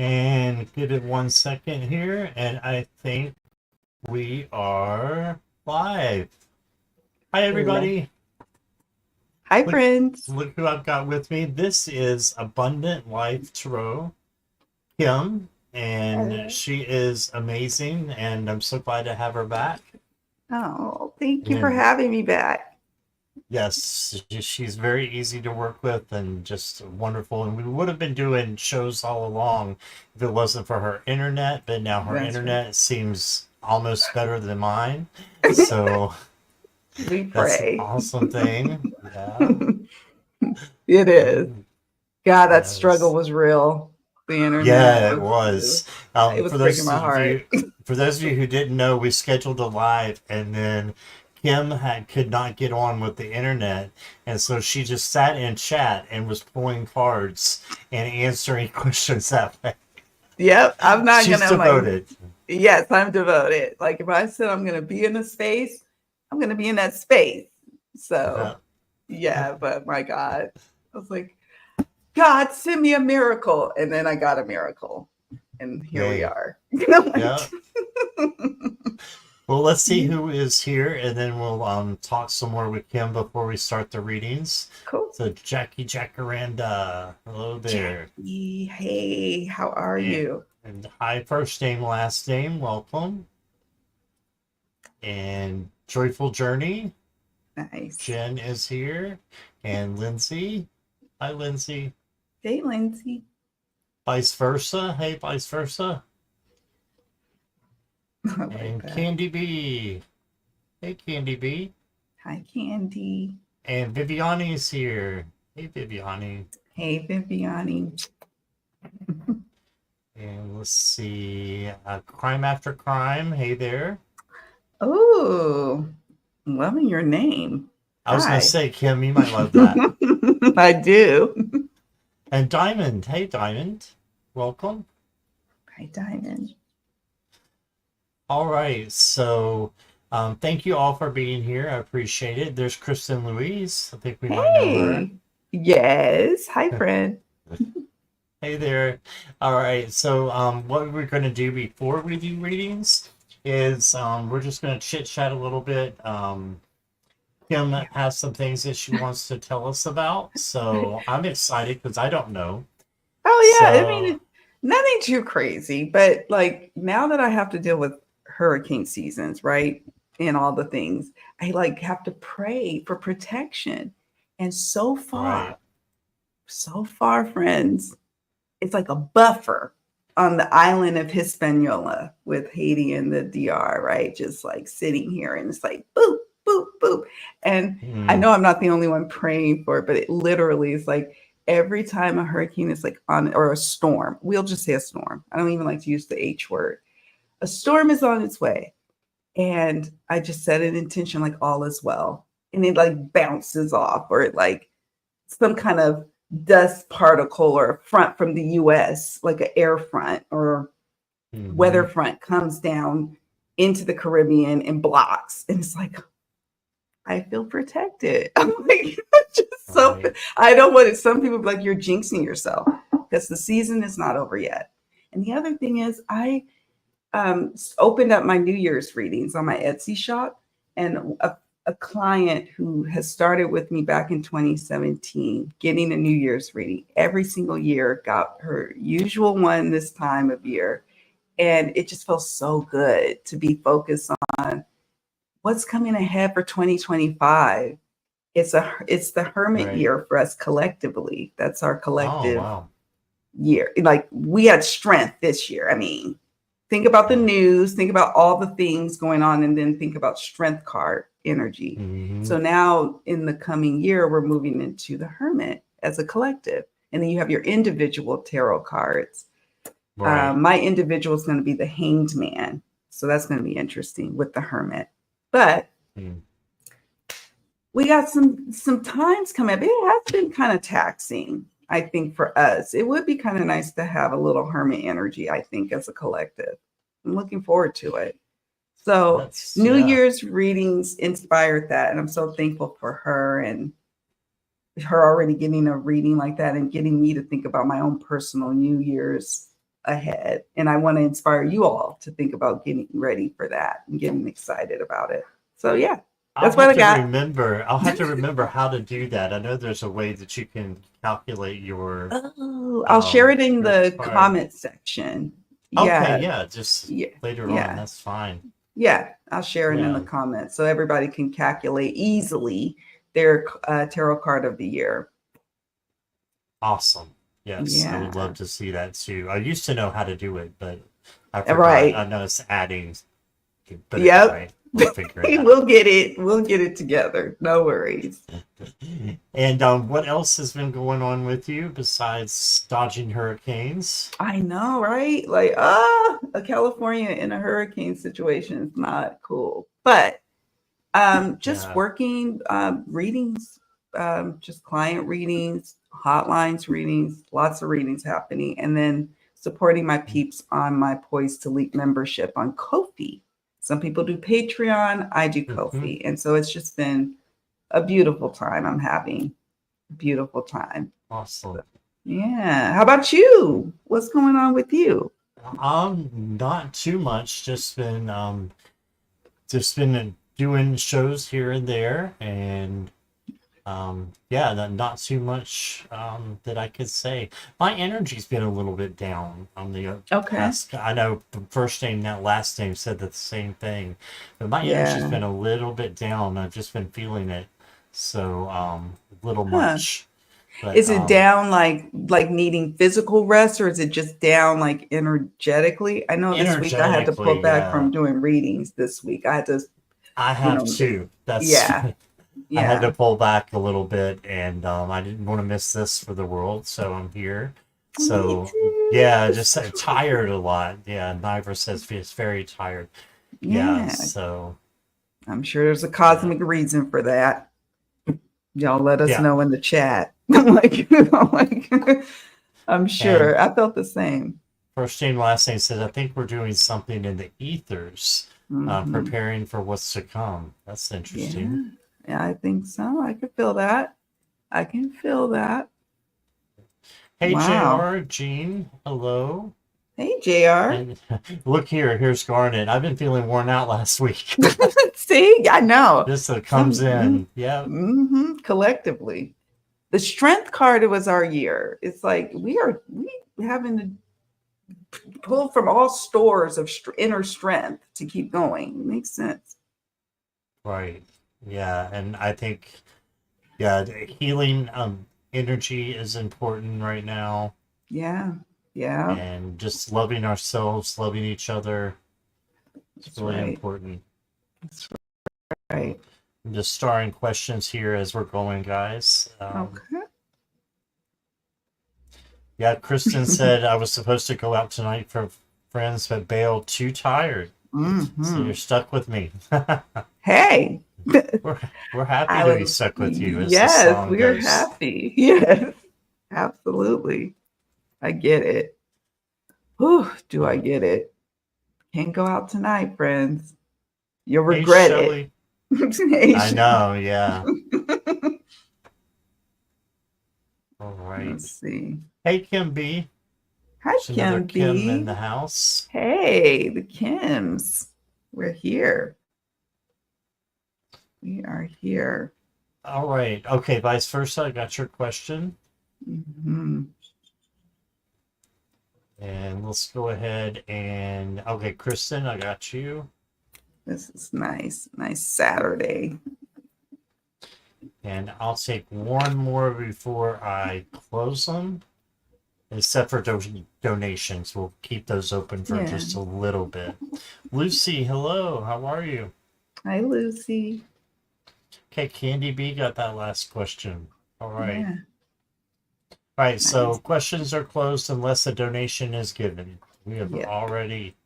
And give it 1 second here, and I think we are live. Hi, Hello. everybody. Hi, Look, friends. look who I've got with me. This is Abundant Life Tarot, Kim, and Hello. she is amazing, and I'm so glad to have her back. Oh, thank you for And having me back. yes, she's very easy to work with and just wonderful. And we would have been doing shows all along if it wasn't for her internet, but now her That's right. internet seems almost better than mine. So We that's an pray. awesome thing. Yeah. It is. Mm, God, that struggle yes. was real. The internet Yeah, it was, was. it was For breaking those my of heart. you, for those of you who didn't know, we scheduled a live, and then Kim could not get on with the internet, and so she just sat in chat and was pulling cards and answering questions that way. Yep. I'm not She's gonna, I'm like, devoted. yes, I'm devoted. Like if I said I'm gonna be in a space, I'm gonna be in that space. Yeah. So yeah, but my God. I was like, God, send me a miracle. And then I got a miracle. And here we Yay. are. I'm like, Yeah. Well, let's see who is here, and then we'll talk some more with Kim before we start the readings. cool. So Jackie Jacaranda, hello there. Jackie, hey, how are And, you? and hi, first name, last name, welcome. And Joyful Journey, Nice. Jen is here. And Lindsay, hi Lindsay. Hey, Lindsay. Vice versa, hey vice versa. I like And that. Candy B, hey Candy B. Hi, Candy. And Viviani's here, hey Viviani. Hey, Viviani. And let's see, Crime After Crime, hey there. Oh, loving your name. I was gonna Hi. say, Kim, you might love that. I do. And Diamond, hey Diamond, welcome. Hi, Diamond. All right, so thank you all for being here. I appreciate it. There's Kristen Louise. I think we might know her. Hey. Yes. Hi, friend. Hey there. All right, so what we're going to do before we do readings is we're just going to chit chat a little bit. Kim Yeah. has some things that she wants to tell us about, so I'm excited because I don't know. Oh yeah, I So, mean, nothing too crazy, but like now that I have to deal with hurricane seasons, right? And all the things, I like have to pray for protection. And right. so far, friends, it's like a buffer on the island of Hispaniola with Haiti and the DR, right? Just like sitting here and it's like boop, boop, boop. And I Hmm. know I'm not the only one praying for it, but it literally is like every time a hurricane is like on, or a storm, we'll just say a storm. I don't even like to use the H word. A storm is on its way. And I just set an intention like all is well. And it like bounces off or it like some kind of dust particle or a front from the US, like an air front or weather Hmm. front comes down into the Caribbean and blocks. And it's like, I feel protected. I'm like, just so, Right. I don't want it. Some people be like, you're jinxing yourself because the season is not over yet. And the other thing is, I opened up my New Year's readings on my Etsy shop, and a client who has started with me back in 2017, getting a New Year's reading every single year, got her usual one this time of year. And it just feels so good to be focused on what's coming ahead for 2025. It's the hermit Right. year for us collectively. That's our Oh, collective wow. year. Like we had strength this year. I mean, think about the Right. news, think about all the things going on, and then think about strength card energy. Hmm. So now in the coming year, we're moving into the hermit as a collective. And then you have your individual tarot cards. Right. My individual is going to be the hanged man. So that's going to be interesting with the hermit. But Mm. we got some times coming up. It has been kind of taxing, I think, for us. It would be kind of nice to have a little hermit energy, I think, as a collective. I'm looking forward to it. So That's, New yeah. Year's readings inspired that, and I'm so thankful for her and her already getting a reading like that and getting me to think about my own personal New Year's ahead. And I want to inspire you all to think about getting ready for that and getting excited about it. So yeah, that's what I got. I'll have to remember how to do that. I know there's a way that you can calculate your Oh, I'll share it in the card. comment section. Okay, Yeah. yeah, just Yeah. later on. Yeah. That's fine. Yeah, I'll share it in the Yeah. comments so everybody can calculate easily their tarot card of the year. Awesome. Yes, I would Yeah. love to see that too. I used to know how to do it, but I forgot. Right. I know it's adding. But Yep. anyway, we'll figure it out. We'll get it. We'll get it together. No worries. And what else has been going on with you besides dodging hurricanes? I know, right? Like, a California in a hurricane situation is not cool. But just Yeah. working readings, just client readings, hotlines readings, lots of readings happening, and then supporting my peeps on my Poised to Leap membership on Ko-fi. Some people do Patreon, I do Ko-fi. And so it's just been a beautiful time I'm having. A beautiful time. Awesome. Yeah. How about you? What's going on with you? Not too much. Just been doing shows here and there, and yeah, not too much that I could say. My energy's been a little bit down on the Okay. past. I know the first name, that last name said the same thing, but my Yeah. energy's been a little bit down. I've just been feeling it, so a little Huh. much. But, Is it down like needing physical rest, or is it just down like energetically? I know this week I had to pull Energetically, back yeah. from doing readings this week. I had to, I have know, too. That's yeah. I had to Yeah. pull back a little bit, and I didn't want to miss this for the world, so I'm here. So Me too. yeah, just tired a lot. Yeah, Niver says he's very tired. Yeah, Yeah. so I'm sure there's a cosmic reason for that. Y'all let us Yeah. know in the chat. I'm sure. I felt the same. first name, last name says I think we're doing something in the ethers, Mhm. preparing for what's to come. That's interesting. Yeah, I think so. I can feel that. I can feel that. Hey, Wow. JR, Jean, hello. Hey, JR. And look here, here's Garnet. I've been feeling worn out last week. See, I know. This comes in. Yeah. Collectively. The strength card was our year. It's like we having to pull from all stores of inner strength to keep going. It makes sense. Right. Yeah, and I think the healing energy is important right now, Yeah. Yeah. and just loving ourselves, loving each other. It's That's really right. important. That's right. I'm just starring questions here as we're going, guys. Okay. Yeah, Kristen said I was supposed to go out tonight for friends, but bailed, too tired. So you're stuck with me. Hey. We're happy to be stuck with you. As the Yes, song we are goes. happy. Yes, absolutely. I get it. Whew, do I get it? Can't go out tonight, friends. You'll Hey, regret Shelley. it. Hey, I know, yeah. All right. Let's see. Hey, Kim B. Hi, There's another Kim Kim in B. the house. Hey, the Kims. We're here. We are here. All right. Okay, vice versa. I got your question. Mhm. And let's go ahead and okay, Kristen, I got you. This is nice. Nice Saturday. And I'll take one more before I close them. Except for donations. We'll keep those open for Yeah. just a little bit. Lucy, hello. How are you? Hi, Lucy. Okay, Candy B got that last question. All right. Yeah. All right, so Nice. questions are closed unless a donation is given. We have Yeah. already...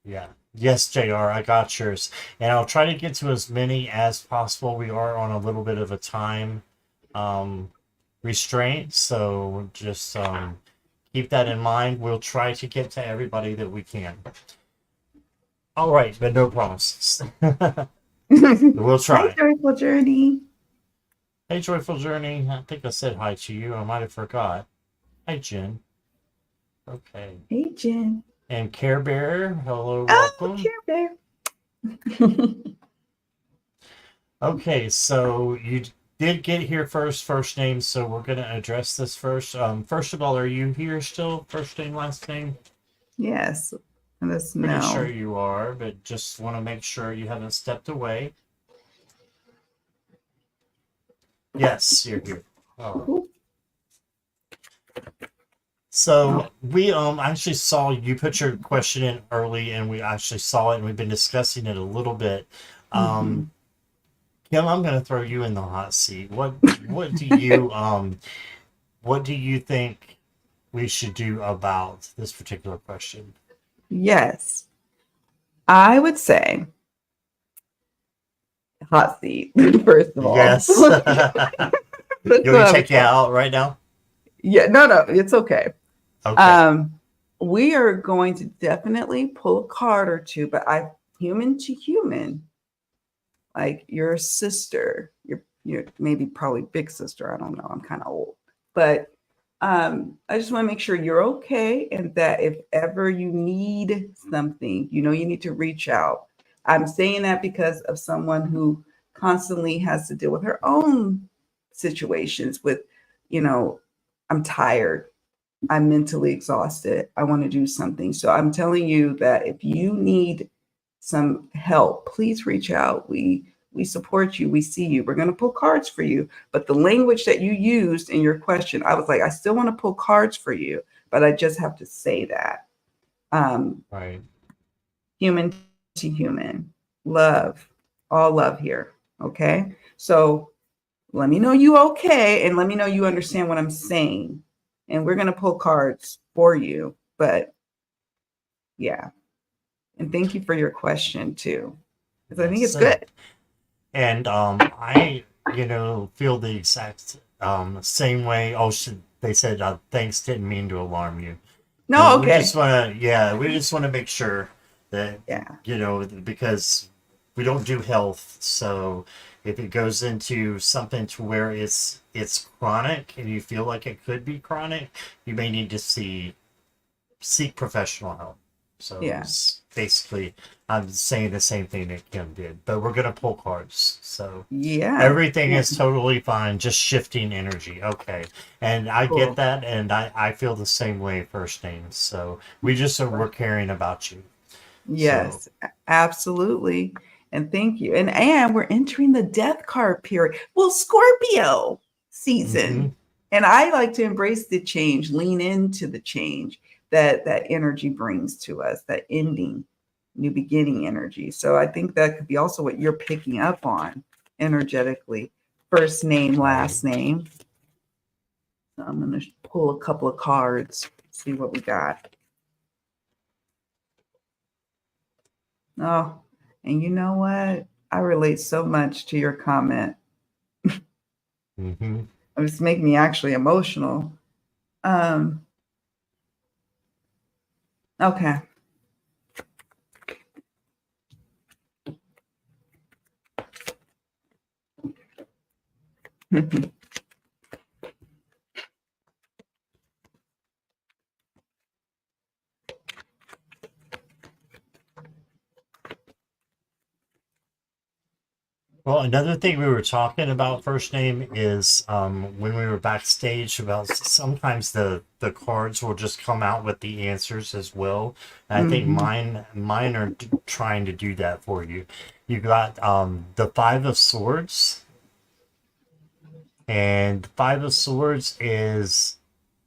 Yeah. Yes, JR, I got yours. And I'll try to get to as many as possible. We are on a little bit of a time restraint, so just keep that in mind. We'll try to get to everybody that we can. All right, but no promises. We'll try. Hi, Joyful Journey. Hey, Joyful Journey. I think I said hi to you. I might have forgot. Hi, Jen. Okay. Hey, Jen. And Care Bear, hello, Oh, welcome. Care Bear. Okay, so you did get here first name, so we're gonna address this first. First of all, are you here still? First name, last name? Yes. Let us Pretty sure know. you are, but just want to make sure you haven't stepped away. Yes, you're here. All right. Cool. So we actually saw you put your question in early, and we actually saw it, and we've been discussing it a little bit. Mm-hmm. Um, Kim, I'm going to throw you in the hot seat. What do you what do you think we should do about this particular question? Yes. I would say hot seat, first of all. Yes. Let's You want me to have a take you talk. out right now? Yeah, no, it's okay. Okay. Um, we are going to definitely pull a card or two, but I human to human, like your sister, your maybe probably big sister. I don't know. I'm kind of old, but I just want to make sure you're okay and that if ever you need something, you know you need to reach out. I'm saying that because of someone who constantly has to deal with her own situations with, you know, I'm tired. I'm mentally exhausted. I want to do something. So I'm telling you that if you need some help, please reach out. We support you. We see you. We're going to pull cards for you. But the language that you used in your question, I was like, I still want to pull cards for you, but I just have to say that. Um, Right. Human to human, love, all love here. Okay. So let me know you okay and let me know you understand what I'm saying. And we're going to pull cards for you. But yeah. And thank you for your question too, because I think it's Yes. good. And I, feel the exact same way. Oh, they said thanks didn't mean to alarm you. No, We just okay. want to, yeah, we just want to make sure that, Yeah. because we don't do health. So if it goes into something to where it's chronic and you feel like it could be chronic, you may need to seek professional help. So Yeah. it's basically, I'm saying the same thing that Kim did, but we're gonna pull cards. So Yeah. everything Yeah. is totally fine, just shifting energy. Okay. And I get Cool. that, and I feel the same way first names. So we're caring about you. So Yes, absolutely. And thank you. And we're entering the death card period. Well, Scorpio hmm season. And I like to embrace the change, lean into the change that energy brings to us, that ending, new beginning energy. So I think that could be also what you're picking up on energetically. First name, right. last name. So I'm going to pull a couple of cards, see what we got. Oh, and you know what? I relate so much to your comment. hmm It's making me actually emotional. Um, okay. Well, another thing we were talking about first name is when we were backstage about sometimes the cards will just come out with the answers as well. And I think Hmm. mine are trying to do that for you. You got the Five of Swords, and the Five of Swords is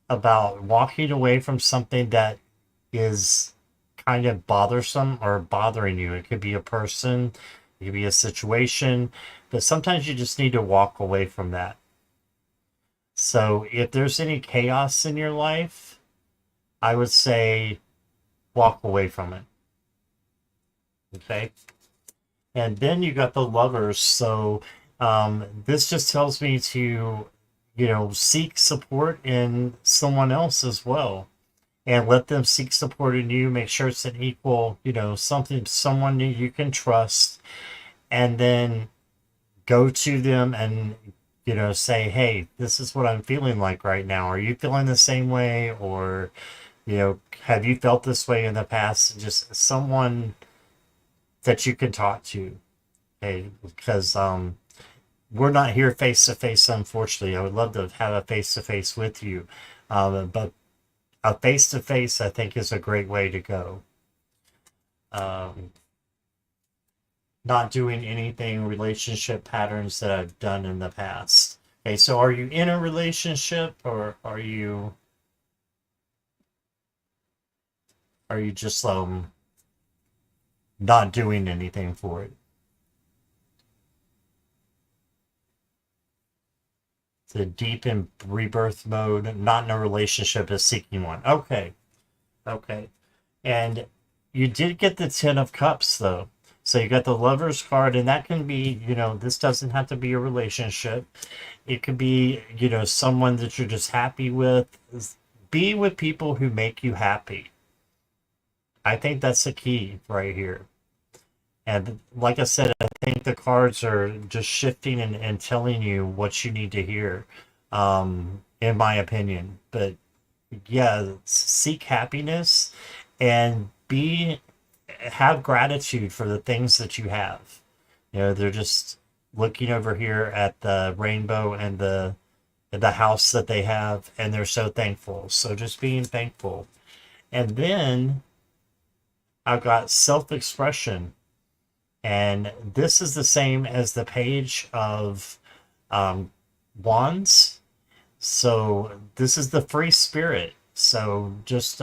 about walking away from something that is kind of bothersome or bothering you. It could be a person, it could be a situation, but sometimes you just need to walk away from that. So if there's any chaos in your life, I would say walk away from it. Okay. And then you got the lovers. So this just tells me to, seek support in someone else as well and let them seek support in you. Make sure it's an equal, someone you can trust, and then go to them and say, hey, this is what I'm feeling like right now. Are you feeling the same way? Or You know, have you felt this way in the past? Just someone that you can talk to. Okay, because we're not here face to face, unfortunately. I would love to have a face to face with you, but a face to face, I think, is a great way to go. Um, Not doing anything relationship patterns that I've done in the past. Okay, so are you in a relationship, or are you just not doing anything for it? The deep in rebirth mode, not in a relationship, is seeking one. Okay, okay. And you did get the Ten of Cups, though. So you got the Lover's card, and that can be, you know, this doesn't have to be a relationship. It could be, you know, someone that you're just happy with. Be with people who make you happy. I think that's the key right here. And like I said, I think the cards are just shifting and telling you what you need to hear, in my opinion. But yeah, seek happiness and have gratitude for the things that you have. You know, they're just looking over here at the rainbow and the house that they have, and they're so thankful. So just being thankful. And then I've got self-expression. And this is the same as the page of um, wands. So this is the free spirit. So just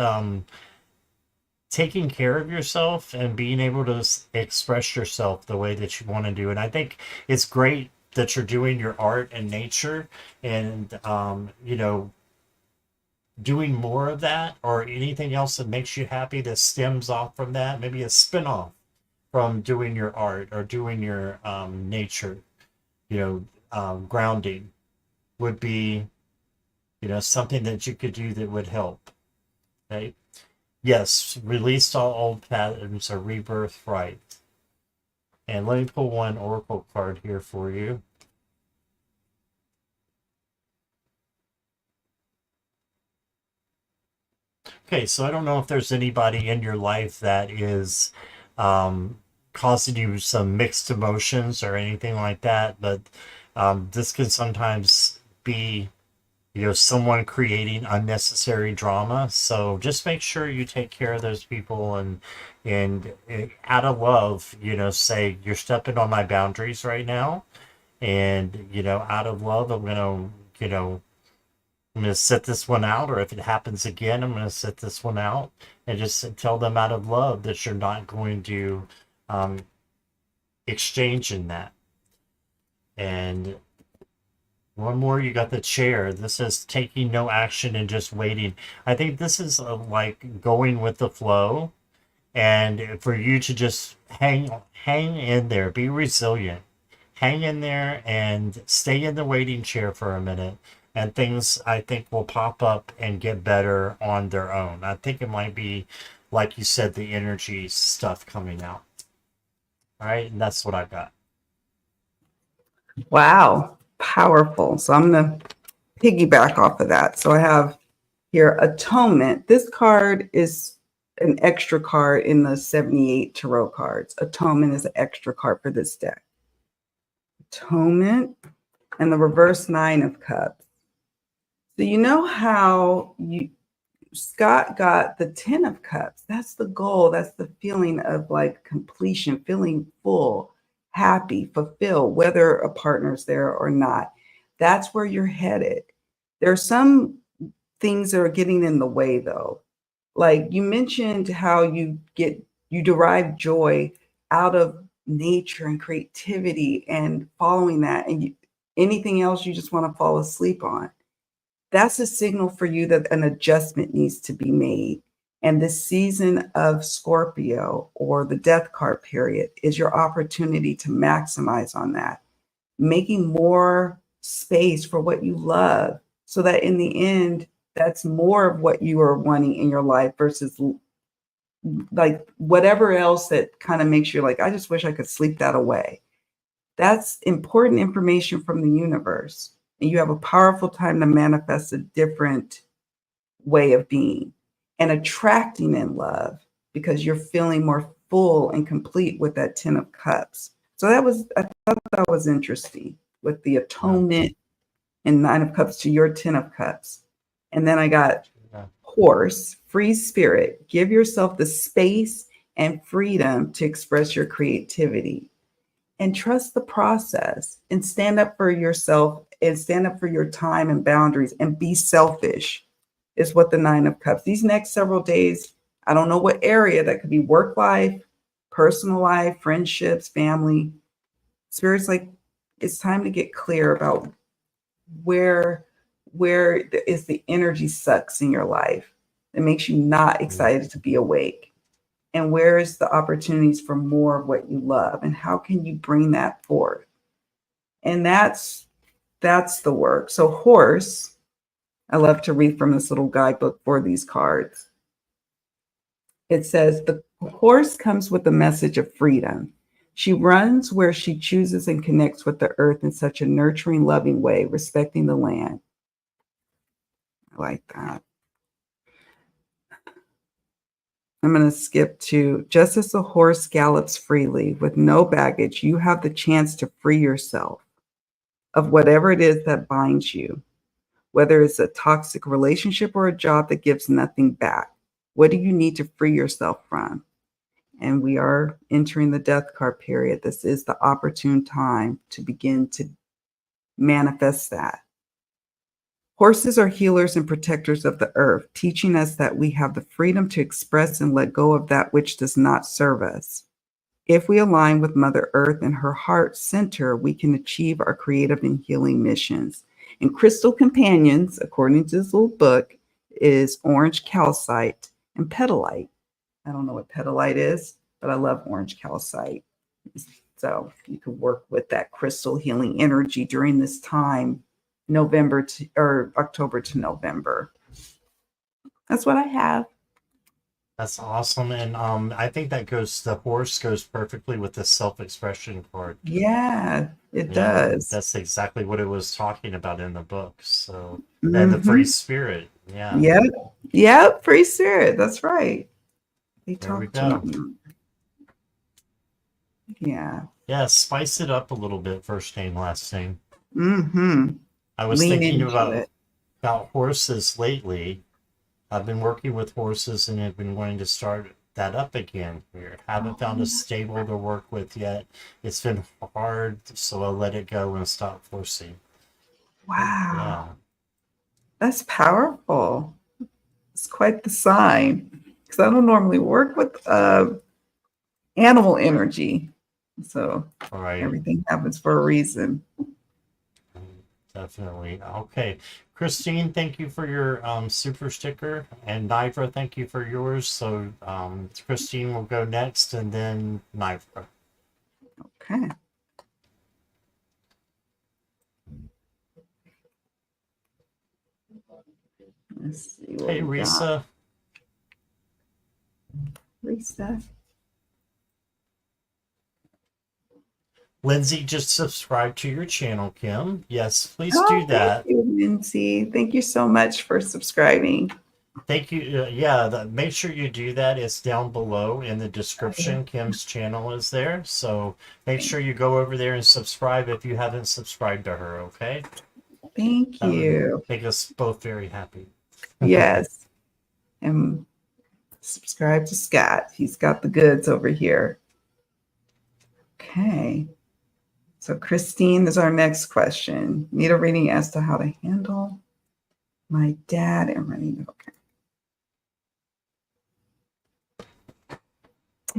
taking care of yourself and being able to express yourself the way that you want to do. And I think it's great that you're doing your art and nature, and you know, doing more of that, or anything else that makes you happy that stems off from that. Maybe a spin-off from doing your art or doing your nature, you know, grounding would be, you know, something that you could do that would help. Okay. Yes, release all old patterns or rebirth right. And let me pull one oracle card here for you. Okay, so I don't know if there's anybody in your life that is um, causing you some mixed emotions or anything like that, but this can sometimes be, you know, someone creating unnecessary drama. So just make sure you take care of those people, and out of love, you know, say you're stepping on my boundaries right now, and you know, out of love, you know, I'm going to sit this one out, or if it happens again, I'm going to sit this one out, and just tell them out of love that you're not going to um, exchange in that. And one more, you got the chair. This is taking no action and just waiting. I think this is like going with the flow, and for you to just hang in there, be resilient, hang in there, and stay in the waiting chair for a minute. And things, I think, will pop up and get better on their own. I think it might be, like you said, the energy stuff coming out. All right, and that's what I got. Wow, powerful. So I'm going to piggyback off of that. So I have here Atonement. This card is an extra card in the 78 tarot cards. Atonement is an extra card for this deck. Atonement and the reverse Nine of Cups. So you know how Scott got the 10 of Cups. That's the goal. That's the feeling of like completion, feeling full, happy, fulfilled, whether a partner's there or not. That's where you're headed. There are some things that are getting in the way, though. Like you mentioned how you derive joy out of nature and creativity and following that, and anything else you just want to fall asleep on. That's a signal for you that an adjustment needs to be made. And this season of Scorpio, or the death card period, is your opportunity to maximize on that, making more space for what you love, so that in the end, that's more of what you are wanting in your life versus like whatever else that kind of makes you like, I just wish I could sleep that away. That's important information from the universe. And you have a powerful time to manifest a different way of being. and attracting in love because you're feeling more full and complete with that 10 of cups. So I thought that was interesting with the Yeah. atonement and 9 of cups to your 10 of cups. And then I got Yeah. horse, free spirit. Give yourself the space and freedom to express your creativity and trust the process and stand up for yourself and stand up for your time and boundaries and be selfish is what the 9 of cups. These next several days, I don't know what area that could be work life, personal life, friendships, family. Spirit's like it's time to get clear about where where is the energy sucks in your life that makes you not excited to be awake, and where is the opportunities for more of what you love, and how can you bring that forth? And that's the work. So horse, I love to read from this little guidebook for these cards. It says the horse comes with a message of freedom. She runs where she chooses and connects with the earth in such a nurturing, loving way, respecting the land. I like that. I'm going to skip to just as the horse gallops freely with no baggage, you have the chance to free yourself of whatever it is that binds you, whether it's a toxic relationship or a job that gives nothing back. What do you need to free yourself from? And we are entering the death card period. This is the opportune time to begin to manifest that. Horses are healers and protectors of the earth, teaching us that we have the freedom to express and let go of that which does not serve us. If we align with Mother Earth and her heart center, we can achieve our creative and healing missions. And crystal companions, according to this little book, is orange calcite and petalite. I don't know what petalite is, but I love orange calcite. So you can work with that crystal healing energy during this time, November to or October to November. That's what I have. That's awesome. And I think the horse goes perfectly with the self-expression card. Yeah, it Yeah, does. that's exactly what it was talking about in the book. So, and the free Mm-hmm. spirit. Yeah, Yep. Yep. Free spirit. That's right. They there we talk to go. me. Yeah. Yeah, spice it up a little bit, first name, last name. Mm-hmm. I was Lean thinking into it. about horses lately. I've been working with horses and have been wanting to start that up again here. Haven't found a Oh, stable to work with yet. It's been hard, so I'll let it go and stop forcing. But wow. yeah, That's powerful. It's quite the sign. Because I don't normally work with animal energy. So all right. everything happens for a reason. Definitely. Okay. Christine, thank you for your super sticker. And Nivra, thank you for yours. So Christine will go next and then Nivra. Okay. Let's see what Hey, we got. Risa. Reset. Lindsay just subscribed to your channel, Kim. Yes, please do Oh, thank that. you, Lindsay. Thank you so much for subscribing. Thank you. Yeah, make sure you do that. It's down below in the description. Kim's channel is there. So make sure you go over there and subscribe if you haven't subscribed to her, okay? Thank That would you. make us both very happy. Yes. And subscribe to Scott. He's got the goods over here. Okay. So, Christine is our next question. Need a reading as to how to handle my dad and running. Okay.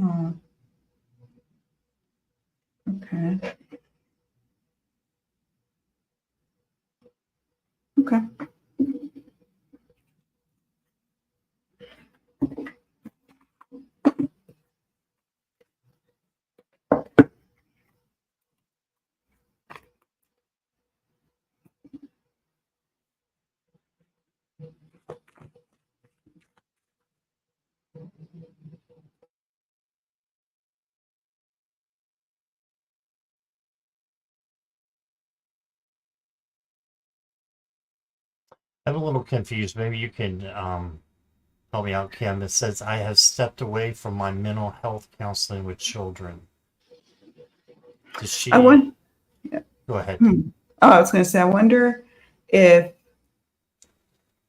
Oh, okay. Okay. I'm a little confused. Maybe you can help me out, Kim. It says, I have stepped away from my mental health counseling with children. Does I she want. go ahead? Oh, I was going to say, I wonder if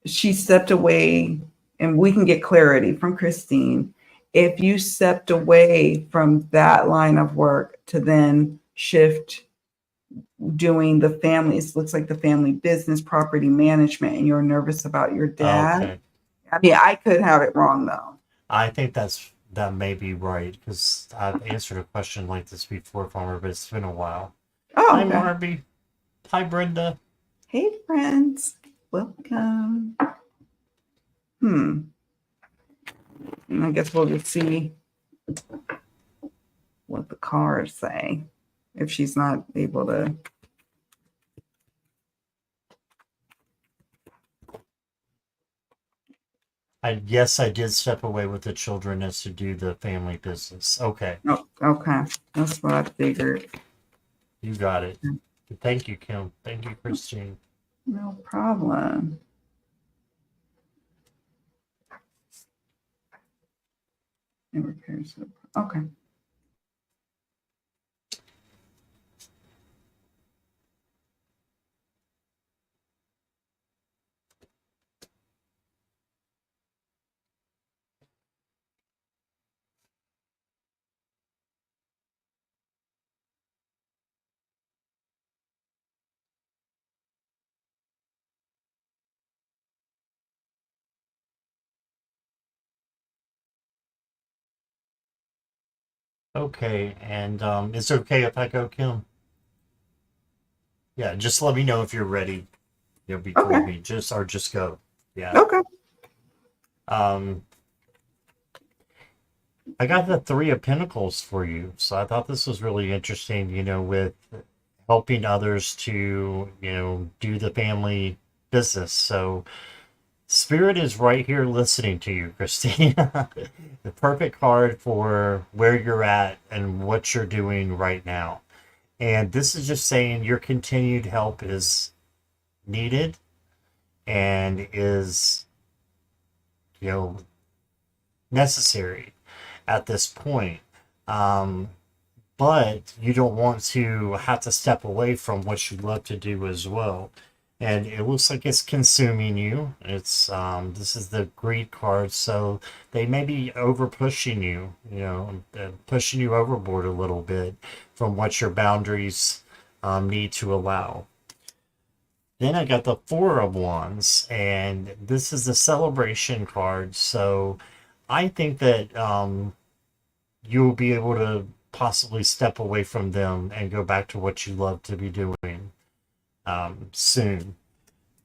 she stepped away, and we can get clarity from Christine. If you stepped away from that line of work to then shift doing the families, looks like the family business, property management, and you're nervous about your dad. Okay. I mean, I could have it wrong though. I think that may be right because I've answered a question like this before, Farmer, but it's been a while. Oh, Hi, okay. Marby. Hi, Brenda. Hey, friends. Welcome. And I guess we'll just see what the cards say if she's not able to. Yes, I did step away with the children as to do the family business. Okay, Oh, okay. That's what I figured. you got it. Thank you, Kim. Thank you, Christine. No problem. And repairs. Okay. Okay, and it's okay if I go, Kim? Yeah, just let me know if you're ready. Before Okay. me, just go. Yeah. Okay. Um, I got the Three of Pentacles for you, so I thought this was really interesting. With helping others to do the family business. So Spirit is right here listening to you, Christine. The perfect card for where you're at and what you're doing right now. And this is just saying your continued help is needed and is, necessary at this point. But you don't want to have to step away from what you love to do as well. And it looks like it's consuming you. It's this is the greed card, so they may be over pushing you, pushing you overboard a little bit from what your boundaries need to allow. Then I got the Four of Wands, and this is the celebration card. So I think that you'll be able to possibly step away from them and go back to what you love to be doing soon.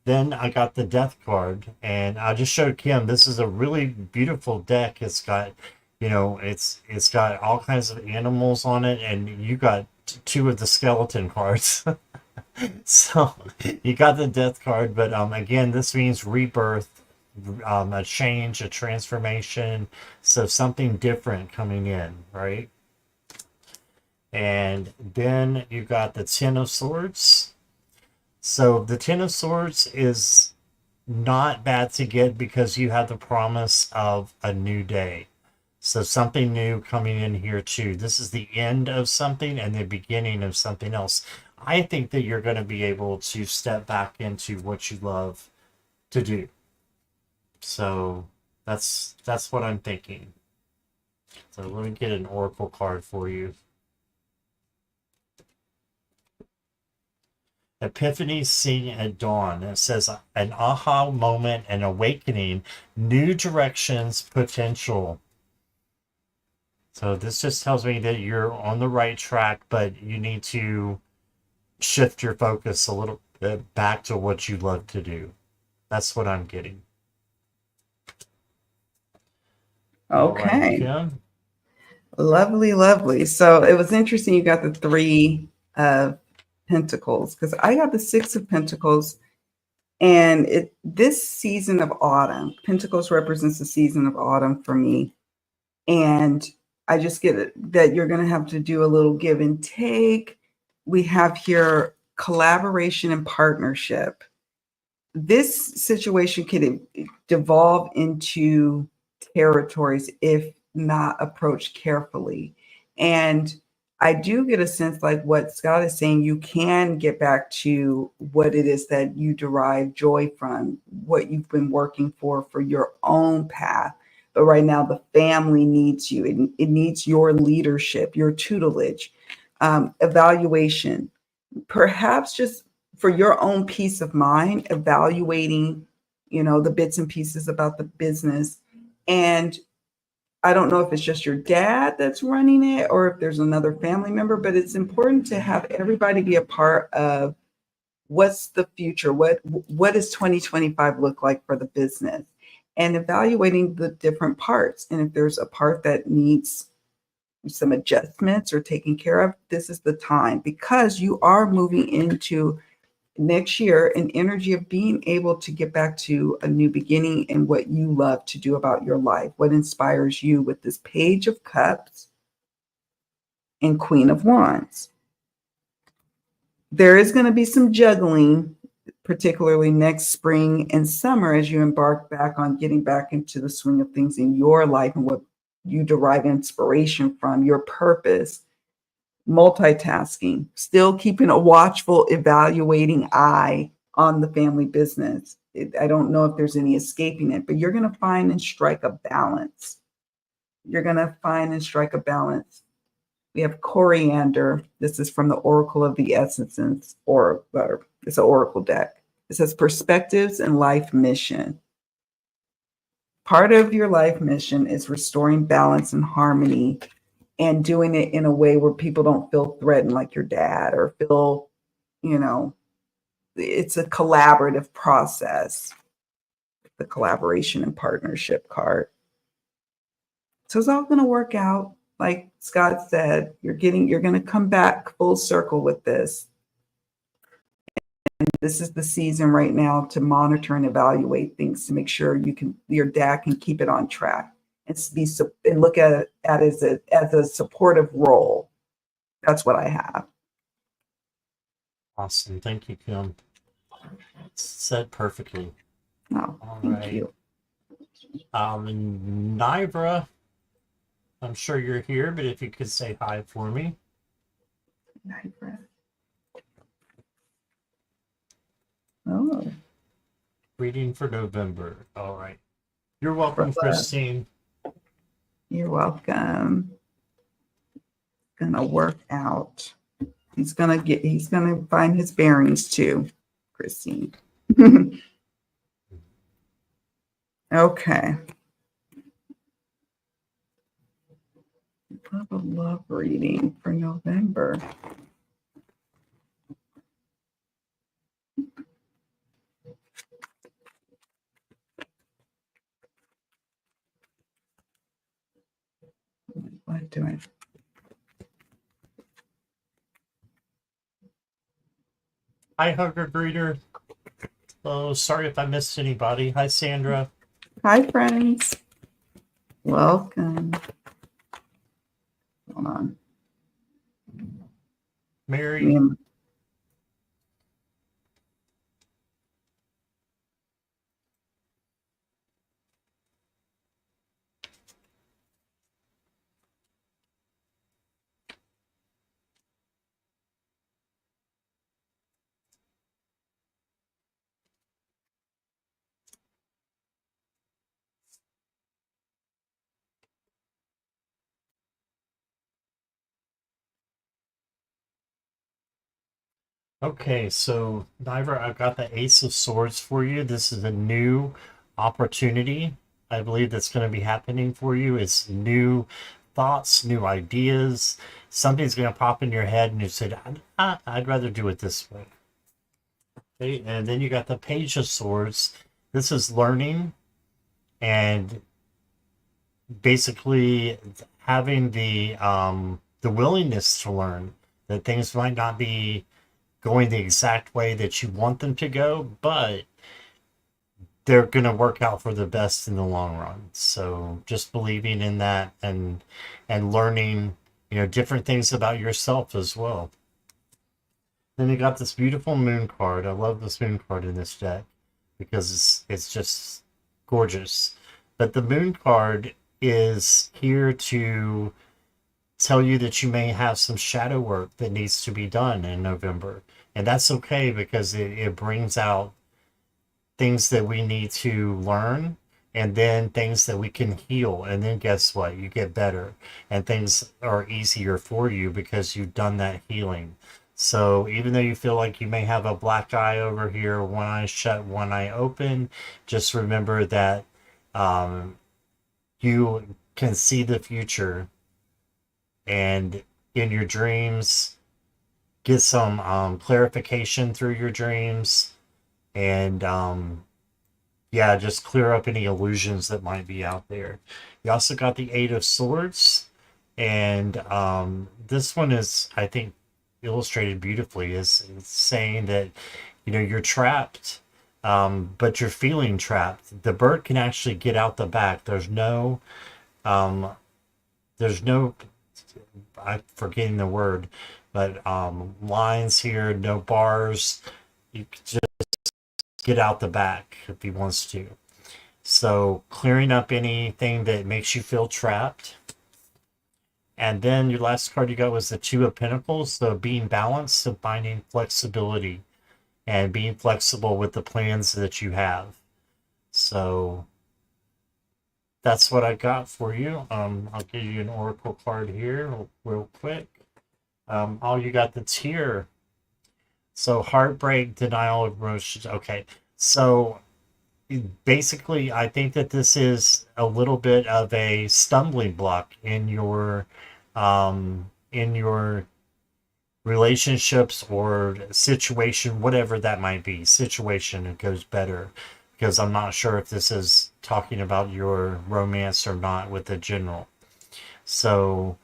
Then I got the Death card, and I just showed Kim. This is a really beautiful deck. It's got, it's got all kinds of animals on it, and you got two of the skeleton cards. So you got the Death card, but again, this means rebirth, a change, a transformation. So something different coming in, right? And then you got the Ten of Swords. So the Ten of Swords is not bad to get because you have the promise of a new day. So something new coming in here too. This is the end of something and the beginning of something else. I think that you're going to be able to step back into what you love to do. So that's what I'm thinking. So let me get an oracle card for you. Epiphany seen at dawn. It says an aha moment, an awakening, new directions, potential. So this just tells me that you're on the right track, but you need to shift your focus a little bit back to what you love to do. That's what I'm getting. Okay. Right, Lovely, lovely. So it was interesting you got the Three of Pentacles because I got the Six of Pentacles, and this season of autumn, Pentacles represents the season of autumn for me. And I just get it that you're going to have to do a little give and take. We have here collaboration and partnership. this situation can devolve into territories if not approached carefully. And I do get a sense like what Scott is saying, you can get back to what it is that you derive joy from, what you've been working for your own path. But right now, the family needs you. It needs your leadership, your tutelage, evaluation, perhaps just for your own peace of mind, evaluating, the bits and pieces about the business. And I don't know if it's just your dad that's running it or if there's another family member, but it's important to have everybody be a part of what's the future, what does 2025 look like for the business, and evaluating the different parts. And if there's a part that needs some adjustments or taken care of, this is the time, because you are moving into next year an energy of being able to get back to a new beginning and what you love to do about your life, what inspires you with this Page of Cups and Queen of Wands. There is going to be some juggling, particularly next spring and summer, as you embark back on getting back into the swing of things in your life and what you derive inspiration from, your purpose, multitasking, still keeping a watchful, evaluating eye on the family business. I don't know if there's any escaping it, but you're going to find and strike a balance. You're going to find and strike a balance. We have Coriander. This is from the Oracle of the Essences, or it's an Oracle deck. It says perspectives and life mission. Part of your life mission is restoring balance and harmony and doing it in a way where people don't feel threatened like your dad, or feel, it's a collaborative process. The collaboration and partnership card. So it's all going to work out. Like Scott said, you're going to come back full circle with this. And this is the season right now to monitor and evaluate things to make sure your dad can keep it on track and look at it as a supportive role. That's what I have. Awesome. Thank you, Kim. Said perfectly. Oh, All thank right. you. Nivra, I'm sure you're here, but if you could say hi for me. Nivra. Oh. Reading for November. All right. You're welcome, Christine. You're welcome. Gonna work out. He's gonna find his bearings too, Christine. Okay. Have a love reading for November. What do I? Hi, Hugger Greeter. Oh, sorry if I missed anybody. Hi, Sandra. Hi, friends. Welcome. Hold on. Mary. Okay, so Nivra, I've got the Ace of Swords for you. This is a new opportunity, I believe, that's going to be happening for you. It's new thoughts, new ideas. Something's going to pop in your head, and you said, I'd rather do it this way. Okay, and then you got the Page of Swords. This is learning and basically having the willingness to learn, that things might not be going the exact way that you want them to go, but they're going to work out for the best in the long run. So just believing in that and learning, different things about yourself as well. Then you got this beautiful moon card. I love this moon card in this deck. because it's just gorgeous. But the moon card is here to tell you that you may have some shadow work that needs to be done in November. And that's okay because it brings out things that we need to learn and then things that we can heal. And then guess what? You get better and things are easier for you because you've done that healing. So even though you feel like you may have a black eye over here, one eye shut, one eye open, just remember that you can see the future and in your dreams get some clarification through your dreams and yeah, just clear up any illusions that might be out there. You also got the Eight of Swords, and this one is, I think, illustrated beautifully. Is it's saying that you're trapped, but you're feeling trapped. The bird can actually get out the back. Um, there's no, I'm forgetting the word, but lines here, no bars. You can just get out the back if he wants to. So clearing up anything that makes you feel trapped. And then your last card you got was the Two of Pentacles. So being balanced, so finding flexibility and being flexible with the plans that you have. So that's what I got for you. I'll give you an oracle card here real quick. Oh, you got the Tear. So heartbreak, denial of emotions. Okay. So basically, I think that this is a little bit of a stumbling block in your relationships or situation, whatever that might be. Situation, it goes better because I'm not sure if this is talking about your romance or not with the general. So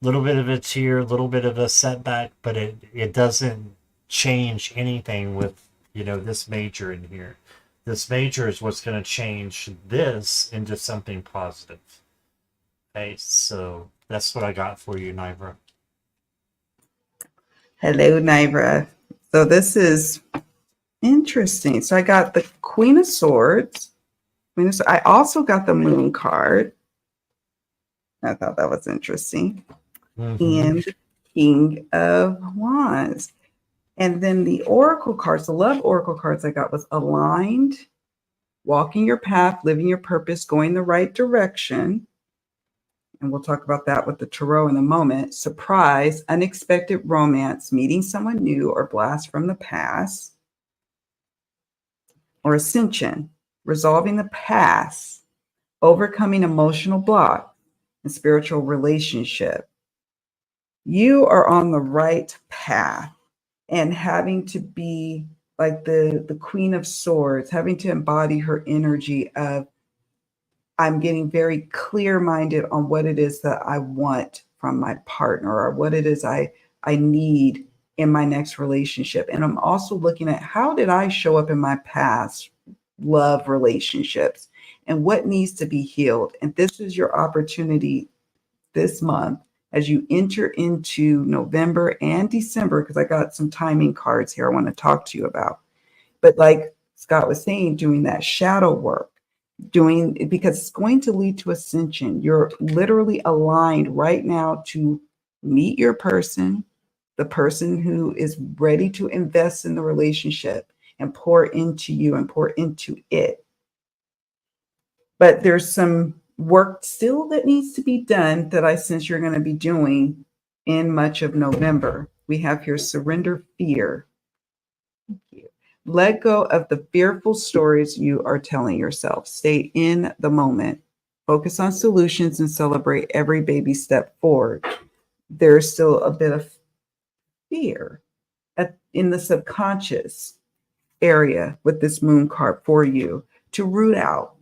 little bit of a tear, a little bit of a setback, but it doesn't change anything with this major in here. This major is what's going to change this into something positive. Okay, so that's what I got for you, Nivra. Hello, Nivra. So this is interesting. So I got the Queen of Swords. I also got the Moon card. I thought that was interesting. And King of Wands. And then the oracle cards, the love oracle cards I got was aligned, walking your path, living your purpose, going the right direction. And we'll talk about that with the tarot in a moment. Surprise, unexpected romance, meeting someone new or blast from the past. Or ascension, resolving the past, overcoming emotional block, and spiritual relationship. You are on the right path and having to be like the Queen of Swords, having to embody her energy of I'm getting very clear-minded on what it is that I want from my partner or what it is I need in my next relationship. And I'm also looking at how did I show up in my past love relationships and what needs to be healed. And this is your opportunity this month as you enter into November and December, because I got some timing cards here I want to talk to you about. But like Scott was saying, doing that shadow work, because it's going to lead to ascension. You're literally aligned right now to meet your person, the person who is ready to invest in the relationship and pour into you and pour into it. But there's some work still that needs to be done that I sense you're going to be doing in much of November. We have here surrender fear. Thank you. Let go of the fearful stories you are telling yourself. Stay in the moment. Focus on solutions and celebrate every baby step forward. There's still a bit of fear in the subconscious area with this moon card for you to root out.